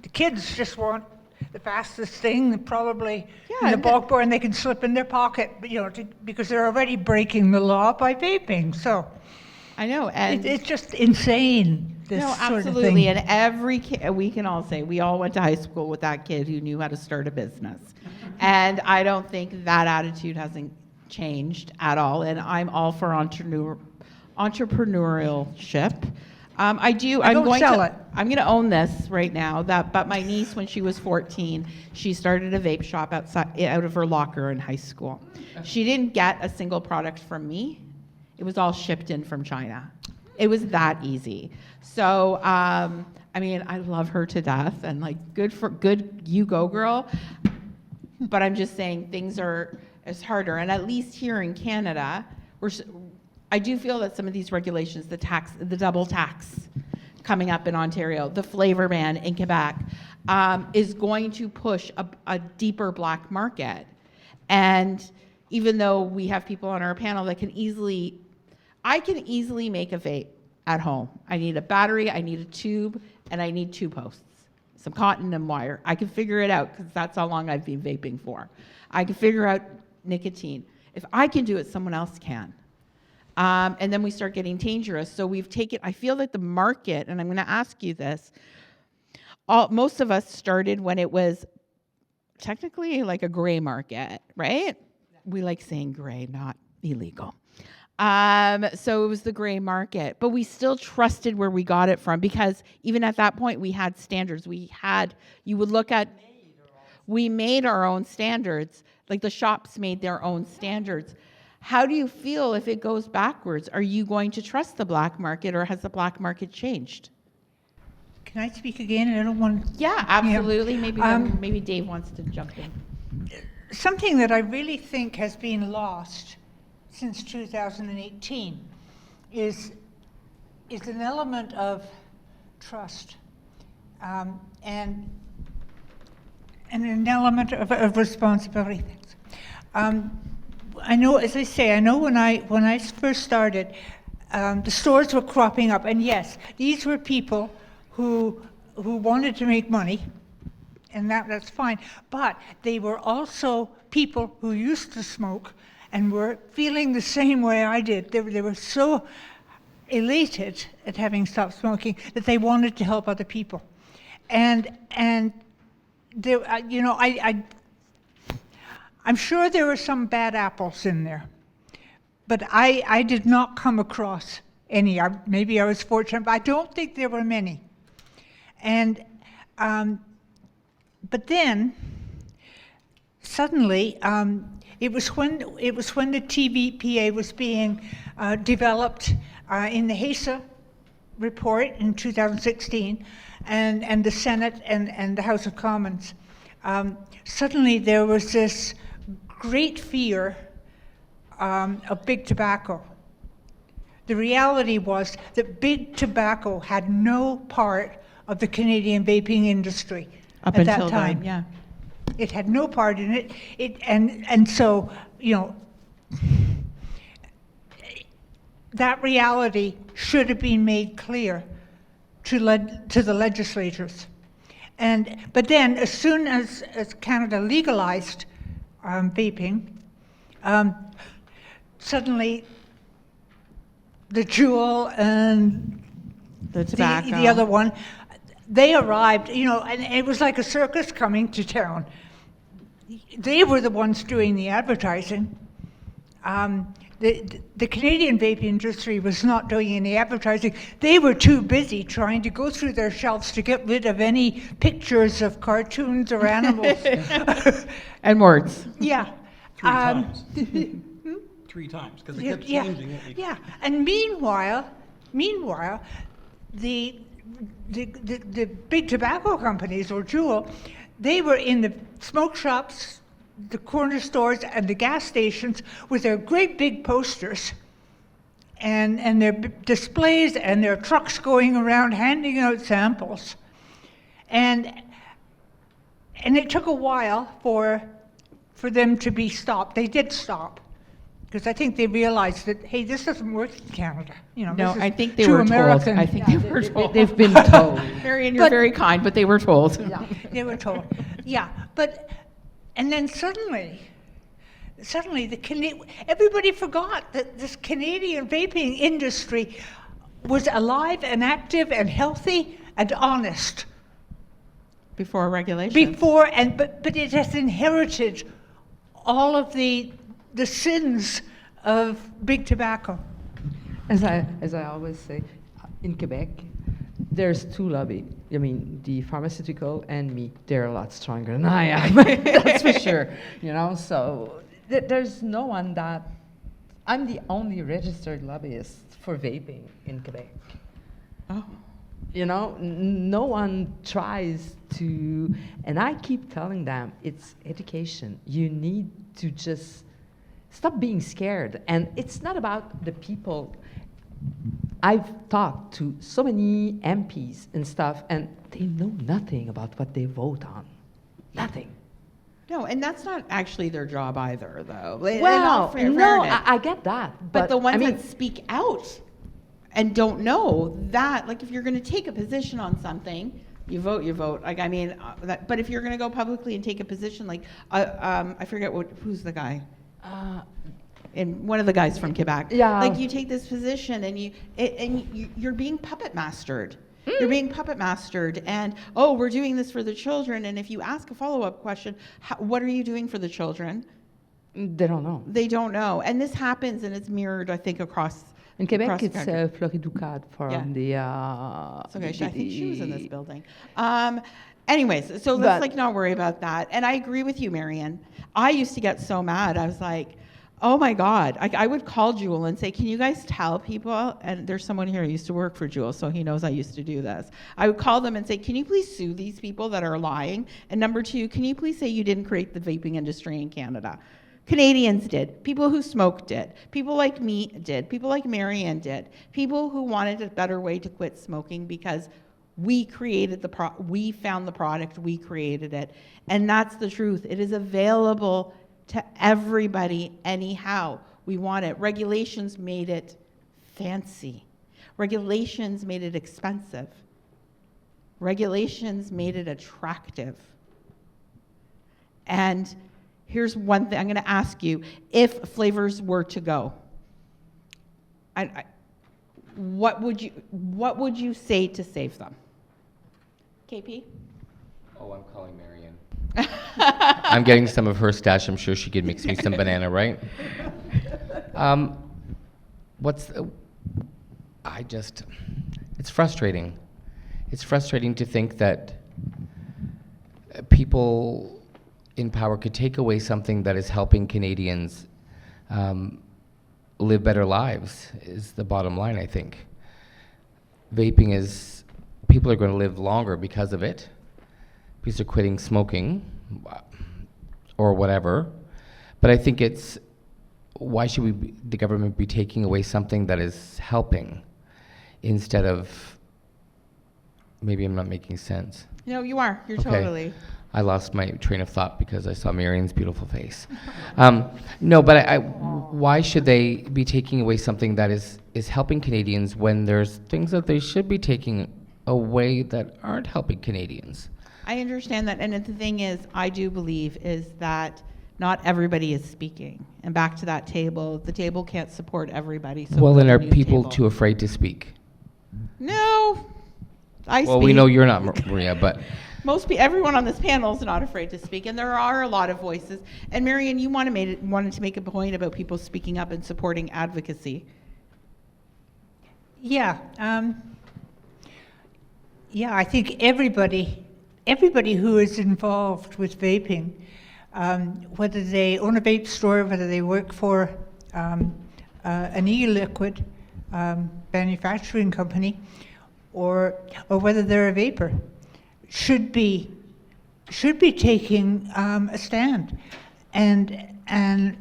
The kids just want the fastest thing, probably Yeah, in the and bulk bar, and they can slip in their pocket, because they're already breaking the law by vaping. So I know, and it's just insane. This no, sort of absolutely. thing. And every kid, we can all say we all went to high school with that kid who knew how to start a business, and I don't think that attitude hasn't changed at all. And I'm all for entrepreneurship. I do. I'm don't going sell to. it. I'm going to own this right now. But my niece, when she was 14, she started a vape shop out of her locker in high school. She didn't get a single product from me. It was all shipped in from China. It was that easy. So, I mean, I love her to death, and like, good, you go, girl. But I'm just saying things are harder, and at least here in Canada, I do feel that some of these regulations, the double tax coming up in Ontario, the flavor ban in Quebec, is going to push a deeper black market. And even though we have people on our panel that I can easily make a vape at home. I need a battery, I need a tube, and I need 2 posts, some cotton and wire. I can figure it out, because that's how long I've been vaping for. I can figure out nicotine. If I can do it, someone else can. And then we start getting dangerous. So I feel that the market, and I'm going to ask you this, most of us started when it was technically like a gray market, right? Yeah. We like saying gray, not illegal. So it was the gray market, but we still trusted where we got it from, because even at that point we had standards. We made our own standards, like the shops made their own standards. How do you feel if it goes backwards? Are you going to trust the black market, or has the black market changed? Can I speak again? I don't want. Yeah, absolutely. Maybe Dave wants to jump in. Something that I really think has been lost since 2018 is an element of trust, and an element of responsibility. I know, as I say, when I first started, the stores were cropping up, and yes, these were people who wanted to make money, and that's fine. But they were also people who used to smoke and were feeling the same way I did. They were so elated at having stopped smoking that they wanted to help other people, and there, I'm sure there were some bad apples in there, but I did not come across any. Maybe I was fortunate, but I don't think there were many. And but then suddenly, it was when the TVPA was being developed in the HASA report in 2016, and the Senate and the House of Commons. Suddenly there was this great fear of big tobacco. The reality was that big tobacco had no part of the Canadian vaping industry Up at until that time. then, yeah. It had no part in it. And so, that reality should have been made clear to the legislators. But then, as soon as Canada legalized vaping, suddenly the Juul and The tobacco. the other one, they arrived, and it was like a circus coming to town. They were the ones doing the advertising. The Canadian vape industry was not doing any advertising. They were too busy trying to go through their shelves to get rid of any pictures of cartoons or animals. And words. Yeah. Three times. 3 times, because they kept changing it. Yeah. And meanwhile, the big tobacco companies, or Juul, they were in the smoke shops, the corner stores, and the gas stations with their great big posters and their displays and their trucks going around handing out samples. And it took a while for them to be stopped. They did stop, because I think they realized that, hey, this doesn't work in Canada. No, this is I think they too were American. told. I think they were told. They've been told. Marion, you're But- very kind, but they were told. Yeah, they were told. Yeah, and then suddenly everybody forgot that this Canadian vaping industry was alive and active and healthy and honest Before regulation. but it has inherited all of the sins of big tobacco. As I always say, in Quebec, there's 2 lobbies. I mean, the pharmaceutical and me. They're a lot stronger than I am. That's for sure. So there's no one that. I'm the only registered lobbyist for vaping in Quebec. Oh. No one tries to, and I keep telling them it's education. You need to just stop being scared. And it's not about the people. I've talked to so many MPs and stuff, and they know nothing about what they vote on. Nothing. No, and that's not actually their job either, though. Well, no, I get that. But the ones I mean, that speak out and don't know that, like if you're going to take a position on something, you vote. Like, I mean, but if you're going to go publicly and take a position, like, I forget who's the guy. And one of the guys from Quebec. Yeah. Like, you take this position and you're being puppet mastered. You're being puppet mastered, and we're doing this for the children. And if you ask a follow-up question, what are you doing for the children? they don't know. They don't know, and this happens, and it's mirrored, I think, across. In Quebec, across the it's country. Floriducat from the. It's okay. I think she was in this building. Anyways, so let's not worry about that. And I agree with you, Marian. I used to get so mad. I was like, oh my God. I would call Juul and say, can you guys tell people? And there's someone here who used to work for Juul, so he knows I used to do this. I would call them and say, can you please sue these people that are lying? And number 2, can you please say you didn't create the vaping industry in Canada? Canadians did. People who smoked did. People like me did. People like Marianne did. People who wanted a better way to quit smoking because we created we found the product, we created it. And that's the truth. It is available to everybody anyhow. We want it. Regulations made it fancy. Regulations made it expensive. Regulations made it attractive. And here's one thing I'm going to ask you. If flavors were to go, what would you say to save them? KP? Oh, I'm calling Marianne. I'm getting some of her stash. I'm sure she could mix me some banana, right? It's frustrating. It's frustrating to think that people in power could take away something that is helping Canadians live better lives, is the bottom line, I think. Vaping is, people are going to live longer because of it, because they're quitting smoking or whatever. But I think it's, why should the government be taking away something that is helping instead of, maybe I'm not making sense. No, you are. You're Okay. totally. I lost my train of thought because I saw Marion's beautiful face. No, but why should they be taking away something that is helping Canadians when there's things that they should be taking away that aren't helping Canadians? I understand that, and the thing is, I do believe is that not everybody is speaking. And back to that table, the table can't support everybody. So Well, then build a are new people table. too afraid to speak? No, I Well, speak. we know you're not, Maria, but Everyone on this panel is not afraid to speak, and there are a lot of voices. And Marion, you wanted to make a point about people speaking up and supporting advocacy. Yeah, I think everybody who is involved with vaping, whether they own a vape store, whether they work for an e-liquid manufacturing company, or whether they're a vapor, should be taking a stand and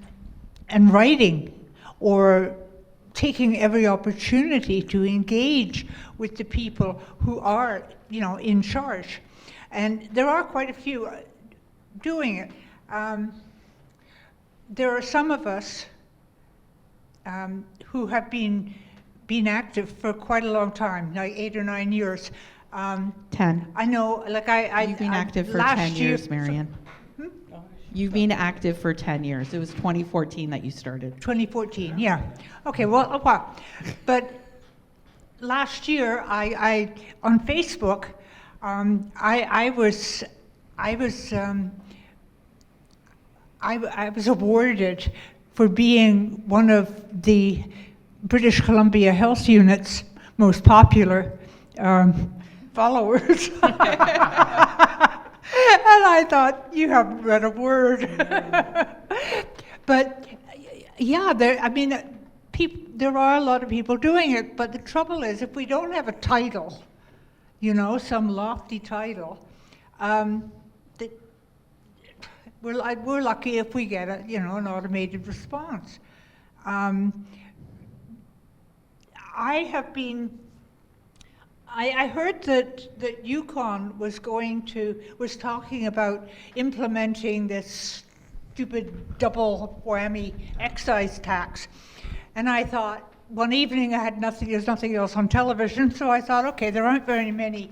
writing or taking every opportunity to engage with the people who are, in charge. And there are quite a few doing it. There are some of us who have been active for quite a long time, like 8 or 9 years. 10. I know, You've been active for last 10 year- years, Marion. You've been active for 10 years. It was 2014 that you started. 2014, yeah. Okay, well, a while. But last year, I on Facebook, I was awarded for being one of the British Columbia Health Unit's most popular followers. And I thought, you haven't read a word. But yeah, there are a lot of people doing it, but the trouble is, if we don't have a title, some lofty title, we're lucky if we get an automated response. I heard that Yukon was talking about implementing this stupid double whammy excise tax. And I thought, one evening there's nothing else on television, so I thought, okay, there aren't very many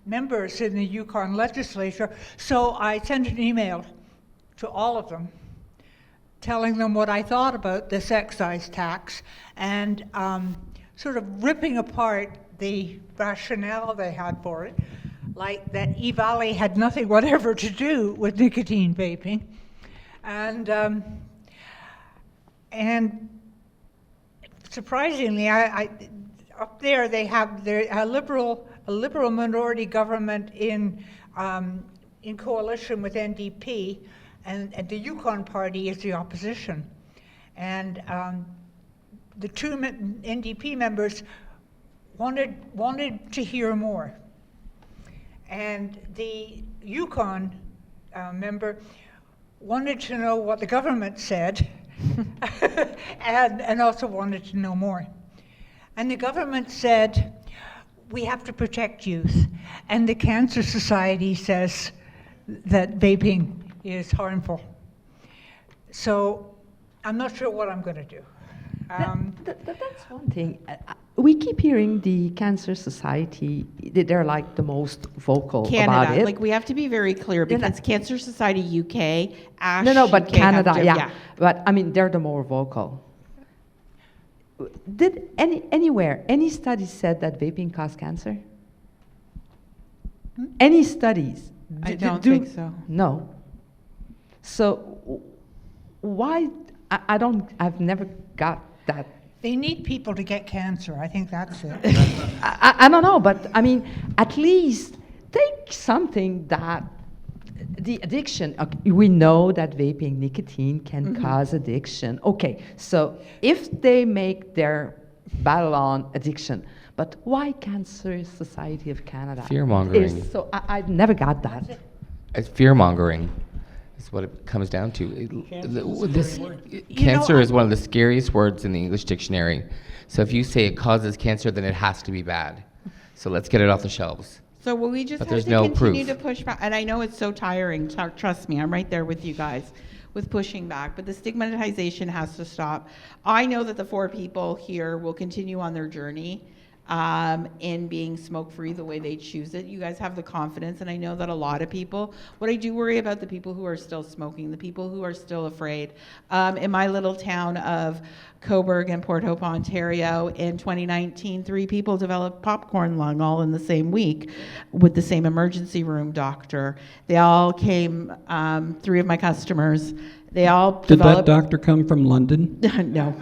members in the Yukon legislature, so I sent an email to all of them telling them what I thought about this excise tax and sort of ripping apart the rationale they had for it, like that E-Valley had nothing whatever to do with nicotine vaping. And surprisingly, up there they have a liberal minority government in coalition with NDP, and the Yukon Party is the opposition. And the two NDP members wanted to hear more. And the Yukon member wanted to know what the government said and also wanted to know more. And the government said, we have to protect youth. And the Cancer Society says that vaping is harmful. So I'm not sure what I'm going to do. That's one thing. We keep hearing the Cancer Society, they're like the most vocal about Canada, it. like we have to be very clear because Cancer Society UK, ASH But UK Canada, have yeah. But I mean, they're the more vocal. Did any studies said that vaping caused cancer? Any studies? I don't think so. No. So why? I've never got that. They need people to get cancer. I think that's it. I don't know, but I mean, at least take something that the addiction. We know that vaping nicotine can cause addiction. Okay, so if they make their battle on addiction, but why Cancer Society of Canada? Fear-mongering. So I never got that. It's fear-mongering. Is what it comes down to. Cancer is one of the scariest words in the English dictionary. So if you say it causes cancer, then it has to be bad. So let's get it off the shelves. So we just But have there's to no continue proof. to push back. And I know it's so tiring. Trust me, I'm right there with you guys with pushing back. But the stigmatization has to stop. I know that the 4 people here will continue on their journey in being smoke-free the way they choose it. You guys have the confidence, and I know that a lot of people, what I do worry about the people who are still smoking, the people who are still afraid. In my little town of Coburg and Port Hope, Ontario, in 2019, 3 people developed popcorn lung all in the same week with the same emergency room doctor. They all came, 3 of my customers, they all Did that developed... doctor come from London? No.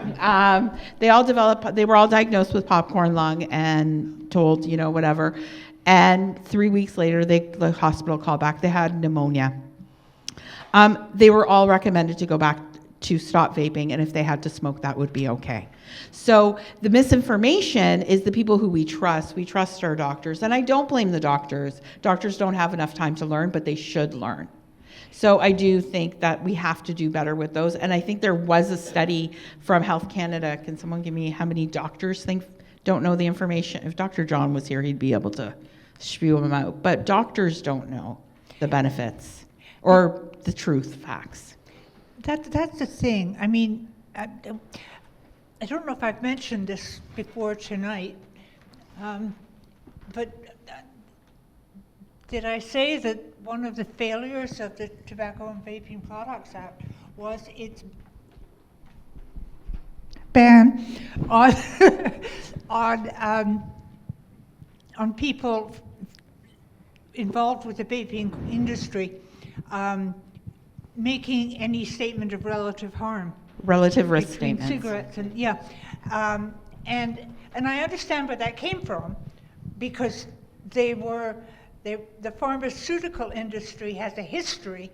They were all diagnosed with popcorn lung and told, whatever. And 3 weeks later, the hospital called back. They had pneumonia. They were all recommended to go back to stop vaping, and if they had to smoke, that would be okay. So the misinformation is the people who we trust. We trust our doctors. And I don't blame the doctors. Doctors don't have enough time to learn, but they should learn. So I do think that we have to do better with those. And I think there was a study from Health Canada. Can someone give me how many doctors don't know the information? If Dr. John was here, he'd be able to spew them out. But doctors don't know the benefits or the truth facts. That's the thing. I mean, I don't know if I've mentioned this before tonight, but did I say that one of the failures of the Tobacco and Vaping Products Act was its ban on on people involved with the vaping industry making any statement of relative harm? Relative risk Between statements. cigarettes and, yeah. And I understand where that came from, because the pharmaceutical industry has a history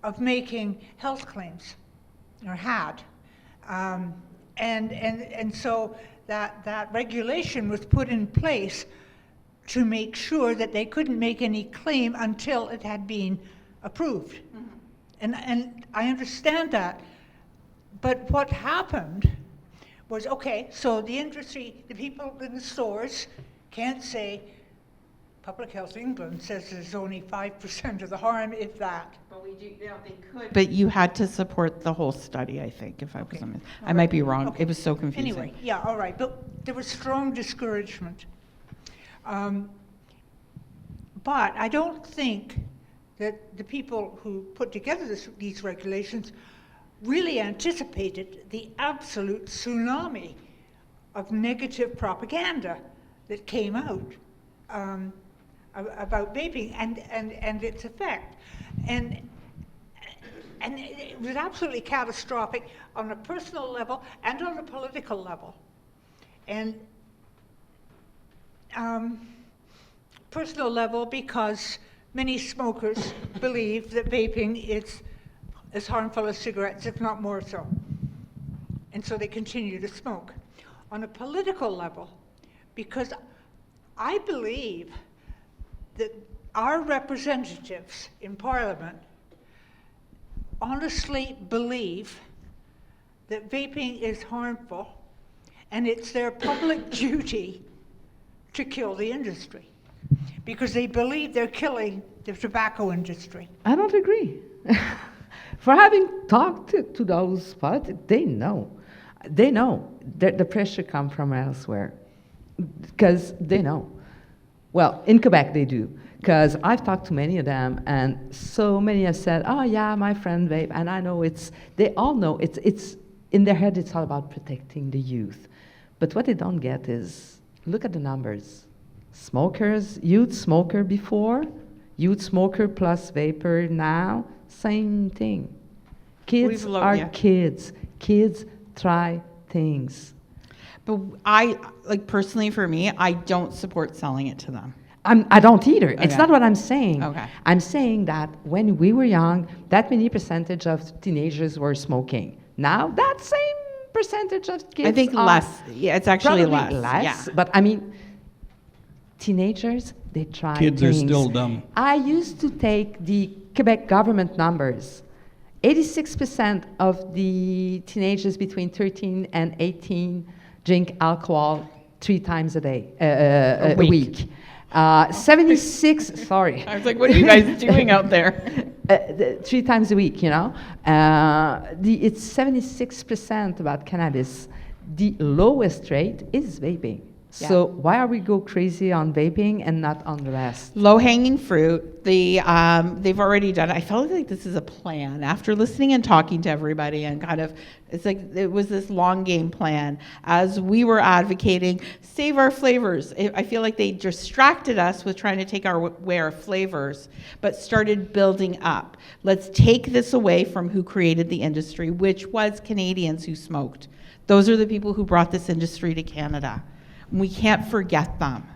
of making health claims, or had. And so that regulation was put in place to make sure that they couldn't make any claim until it had been approved. Mm-hmm. And I understand that. But what happened was, okay, so the industry, the people in the stores can't say, Public Health England says there's only 5% of the harm, if that. But they could. But you had to support the whole study, I think, if I was honest. I might be wrong. Okay. It was so confusing. Anyway, yeah, all right. But there was strong discouragement. But I don't think that the people who put together these regulations really anticipated the absolute tsunami of negative propaganda that came out about vaping and its effect. And it was absolutely catastrophic on a personal level and on a political level. And personal level because many smokers believe that vaping is as harmful as cigarettes, if not more so. And so they continue to smoke. On a political level, because I believe that our representatives in Parliament honestly believe that vaping is harmful, and it's their public duty to kill the industry, because they believe they're killing the tobacco industry. I don't agree. For having talked to those politics, they know. They know that the pressure comes from elsewhere, because they know. Well, in Quebec they do, because I've talked to many of them, and so many have said, oh yeah, my friend vape, and I know they all know it's in their head it's all about protecting the youth. But what they don't get is, look at the numbers. Smokers, youth smoker before, youth smoker plus vapor now, same thing. Kids are kids. Kids try things. But personally for me, I don't support selling it to them. I don't either. Okay. It's not what I'm saying. Okay. I'm saying that when we were young, that many percentage of teenagers were smoking. Now, that same percentage of kids I think less. Yeah, it's actually less. Yeah. But I mean, teenagers, they try Kids things. are still dumb. I used to take the Quebec government numbers. 86% of the teenagers between 13 and 18 drink alcohol 3 times a day, a week. 76, sorry. I was like, what are you guys doing out there? 3 times a week, you know. It's 76% about cannabis. The lowest rate is vaping. Yeah. So why are we go crazy on vaping and not on the rest? Low-hanging fruit. They've already done it. I felt like this is a plan. After listening and talking to everybody and kind of, it's like it was this long game plan. As we were advocating, save our flavors. I feel like they distracted us with trying to take our way our flavors, but started building up. Let's take this away from who created the industry, which was Canadians who smoked. Those are the people who brought this industry to Canada. We can't forget them.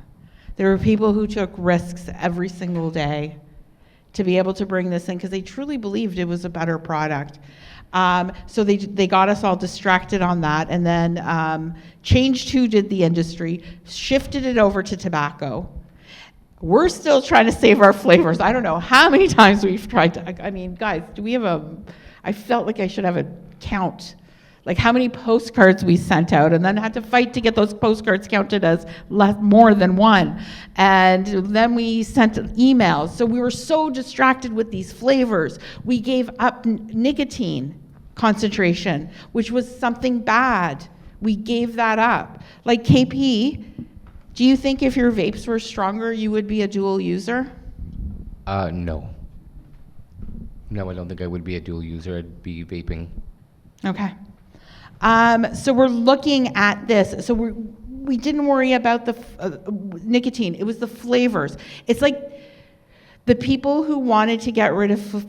There were people who took risks every single day to be able to bring this in because they truly believed it was a better product. So they got us all distracted on that, and then changed who did the industry, shifted it over to tobacco. We're still trying to save our flavors. I don't know how many times we've tried to, I mean, guys, do we have I felt like I should have a count. Like how many postcards we sent out, and then had to fight to get those postcards counted as more than one. And then we sent emails. So we were so distracted with these flavors. We gave up nicotine concentration, which was something bad. We gave that up. Like KP, do you think if your vapes were stronger, you would be a dual user? No. No, I don't think I would be a dual user. I'd be vaping. Okay. So we're looking at this. So we didn't worry about the nicotine. It was the flavors. It's like the people who wanted to get rid of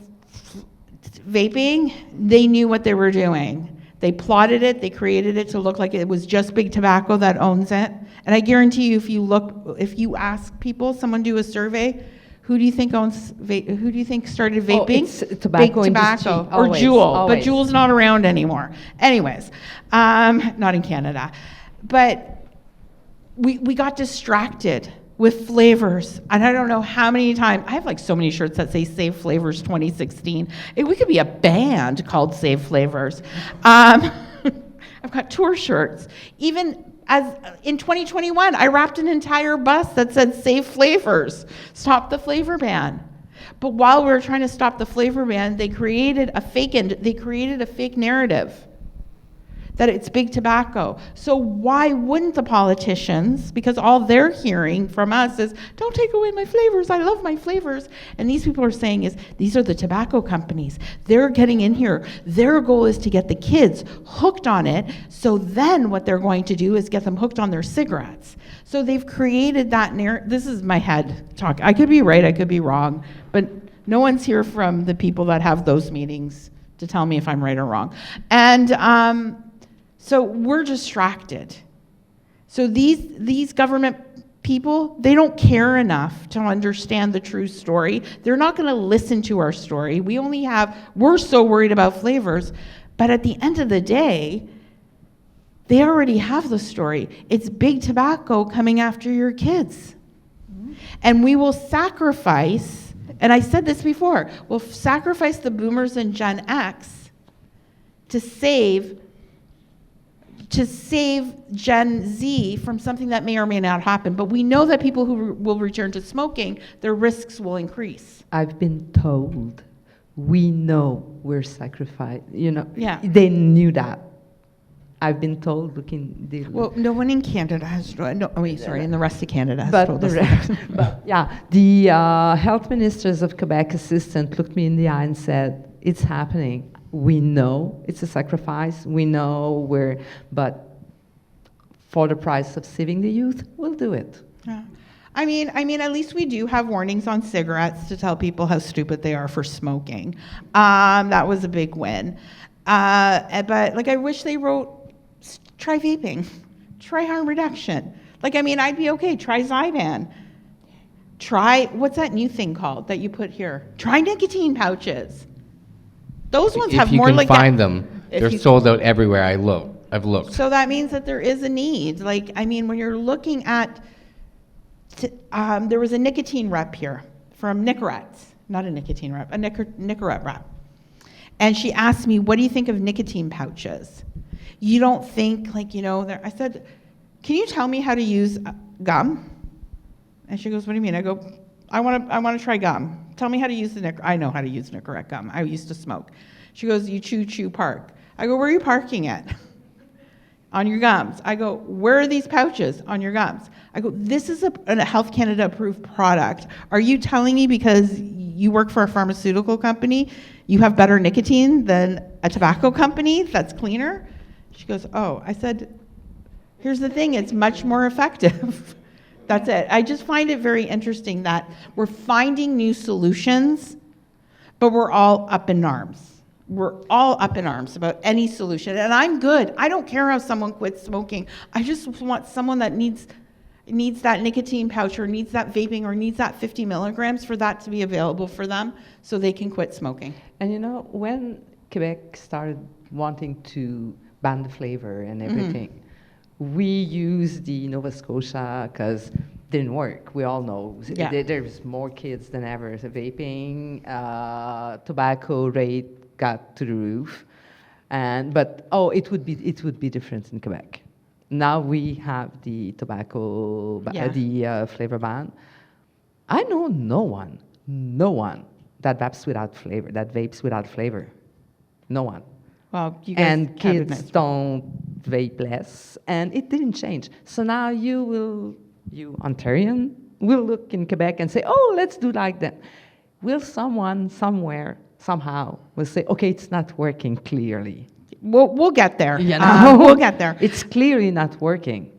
vaping, they knew what they were doing. They plotted it. They created it to look like it was just Big Tobacco that owns it. And I guarantee you, if you ask people, someone do a survey, who do you think who do you think started vaping? It's tobacco Big Tobacco industry. or Always, Juul, always. but Juul's not around anymore. Anyways, not in Canada, but we got distracted with flavors, and I don't know how many times I have like so many shirts that say Save Flavors 2016. We could be a band called Save Flavors. I've got tour shirts. Even as in 2021, I wrapped an entire bus that said Save Flavors, stop the flavor ban. But while we were trying to stop the flavor ban, they created a fake narrative that it's Big Tobacco. So why wouldn't the politicians, because all they're hearing from us is, don't take away my flavors, I love my flavors. And these people are saying is, these are the tobacco companies. They're getting in here. Their goal is to get the kids hooked on it, so then what they're going to do is get them hooked on their cigarettes. So they've created that narrative. This is my head talk. I could be right, I could be wrong, but no one's here from the people that have those meetings to tell me if I'm right or wrong. And so we're distracted. So these government people, they don't care enough to understand the true story. They're not going to listen to our story. We're so worried about flavors, but at the end of the day, they already have the story. It's Big Tobacco coming after your kids. And we will sacrifice, and I said this before, we'll sacrifice the boomers and Gen X to save Gen Z from something that may or may not happen. But we know that people who will return to smoking, their risks will increase. I've been told, we know we're sacrificed. You know, Yeah. They knew that. I've been told, looking. Well, no one in Canada has, in the rest of Canada has But, told us that. but yeah, the health ministers of Quebec assistant looked me in the eye and said, it's happening. We know it's a sacrifice. We know but for the price of saving the youth, we'll do it. Yeah. I mean, at least we do have warnings on cigarettes to tell people how stupid they are for smoking. That was a big win. But like, I wish they wrote, try vaping, try harm reduction. Like, I mean, I'd be okay. Try Zyban. Try, what's that new thing called that you put here? Try nicotine pouches. Those ones have more like. If you can find them, they're sold out everywhere. I've looked. So that means that there is a need. Like, I mean, when you're looking at, there was a nicotine rep here from Nicorette's, not a nicotine rep, a Nicorette rep. And she asked me, what do you think of nicotine pouches? You don't think, like, I said, can you tell me how to use gum? And she goes, what do you mean? I go, I want to try gum. Tell me how to use the Nicorette. I know how to use Nicorette gum. I used to smoke. She goes, you chew, park. I go, where are you parking it? On your gums. I go, where are these pouches? On your gums. I go, this is a Health Canada approved product. Are you telling me because you work for a pharmaceutical company, you have better nicotine than a tobacco company that's cleaner? She goes, oh. I said, here's the thing, it's much more effective. That's it. I just find it very interesting that we're finding new solutions, but we're all up in arms. We're all up in arms about any solution. And I'm good. I don't care how someone quits smoking. I just want someone that needs that nicotine pouch or needs that vaping or needs that 50 milligrams for that to be available for them so they can quit smoking. And you know, when Quebec started wanting to ban the flavor and everything, we used the Nova Scotia because it didn't work. We all know there's more kids than ever vaping. Tobacco rate got to the roof, but it would be different in Quebec. Now we have the tobacco, the flavor ban. I know no one that vapes without flavor. No one. Well, you guys and kids don't vape less, and it didn't change. So now you Ontarian, will look in Quebec and say, oh, let's do like that. Will someone somewhere somehow will say, okay, it's not working clearly. We'll get there. We'll get there. It's clearly not working.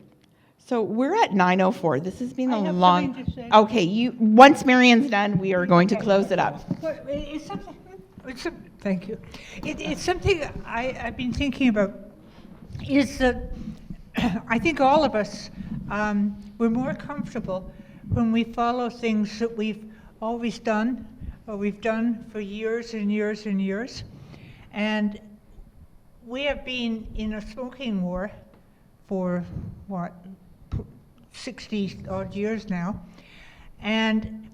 So we're at 9:04. This has been I a have long. something to say. Okay, once Marion's done, we are going to close it up. Well, thank you. It's something I've been thinking about. Is that I think all of us we're more comfortable when we follow things that we've always done or we've done for years and years and years, and we have been in a smoking war for 60 odd years now, and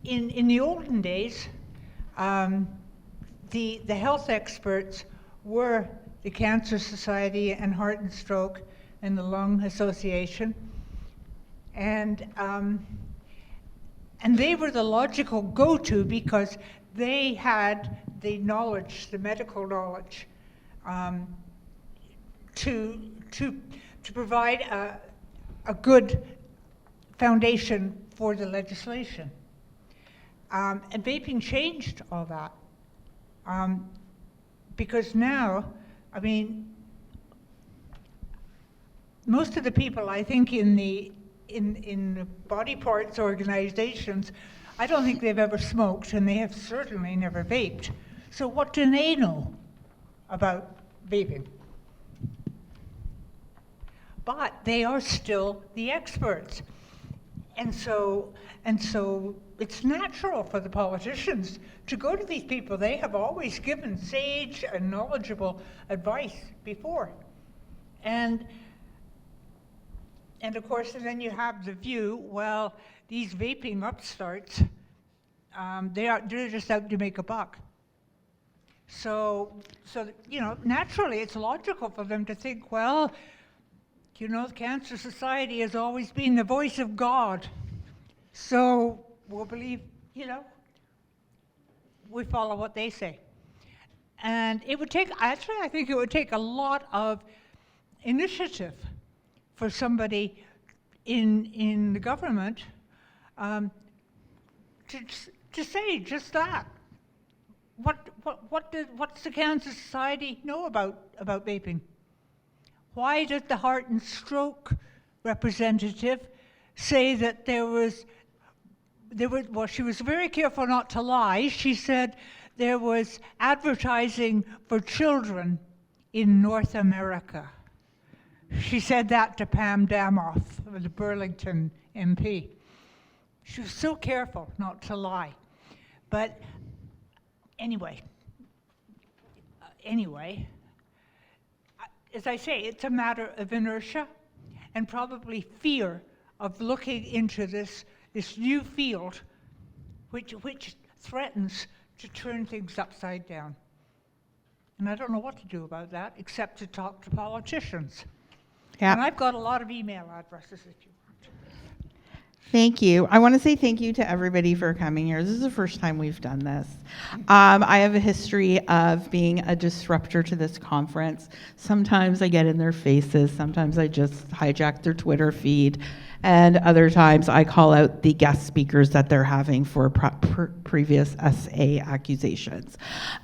in the olden days, the health experts were the Cancer Society and Heart and Stroke and the Lung Association, and they were the logical go-to because they had the knowledge, the medical knowledge, to provide a good foundation for the legislation. And vaping changed all that. Because now, I mean, most of the people I think in the body parts organizations, I don't think they've ever smoked, and they have certainly never vaped. So what do they know about vaping? But they are still the experts. And so it's natural for the politicians to go to these people. They have always given sage and knowledgeable advice before. And of course, then you have the view, well, these vaping upstarts, they're just out to make a buck. So you know, naturally, it's logical for them to think, well, you know, the Cancer Society has always been the voice of God. So we'll believe, you know, we follow what they say. And it would take, actually, I think it would take a lot of initiative for somebody in the government to say just that. What's the Cancer Society know about vaping? Why did the Heart and Stroke representative say that well, she was very careful not to lie. She said there was advertising for children in North America. She said that to Pam Damoff, the Burlington MP. She was so careful not to lie. But anyway, as I say, it's a matter of inertia and probably fear of looking into this new field which threatens to turn things upside down. And I don't know what to do about that except to talk to politicians. Yeah. And I've got a lot of email addresses if you want. Thank you. I want to say thank you to everybody for coming here. This is the first time we've done this. I have a history of being a disruptor to this conference. Sometimes I get in their faces. Sometimes I just hijack their Twitter feed. And other times I call out the guest speakers that they're having for previous SA accusations.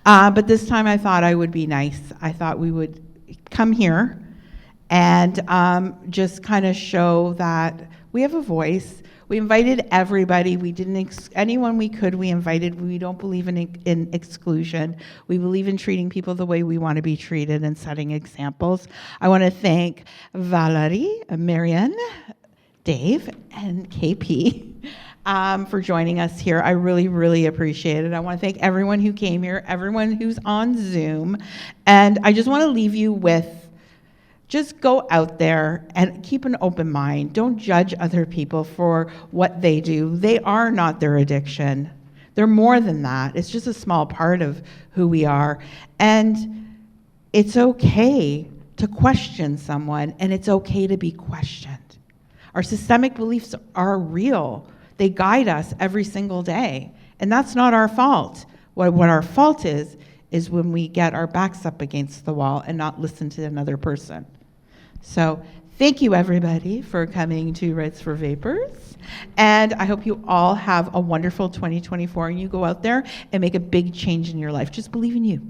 But this time I thought I would be nice. I thought we would come here and just kind of show that we have a voice. We invited everybody. We didn't anyone we could. We invited. We don't believe in exclusion. We believe in treating people the way we want to be treated and setting examples. I want to thank Valerie, Marianne, Dave, and KP for joining us here. I really, really appreciate it. I want to thank everyone who came here, everyone who's on Zoom, and I just want to leave you with. Just go out there and keep an open mind. Don't judge other people for what they do. They are not their addiction. They're more than that. It's just a small part of who we are. And it's okay to question someone, and it's okay to be questioned. Our systemic beliefs are real. They guide us every single day. And that's not our fault. What our fault is when we get our backs up against the wall and not listen to another person. So thank you, everybody, for coming to Rights4Vapers. And I hope you all have a wonderful 2024 and you go out there and make a big change in your life. Just believe in you.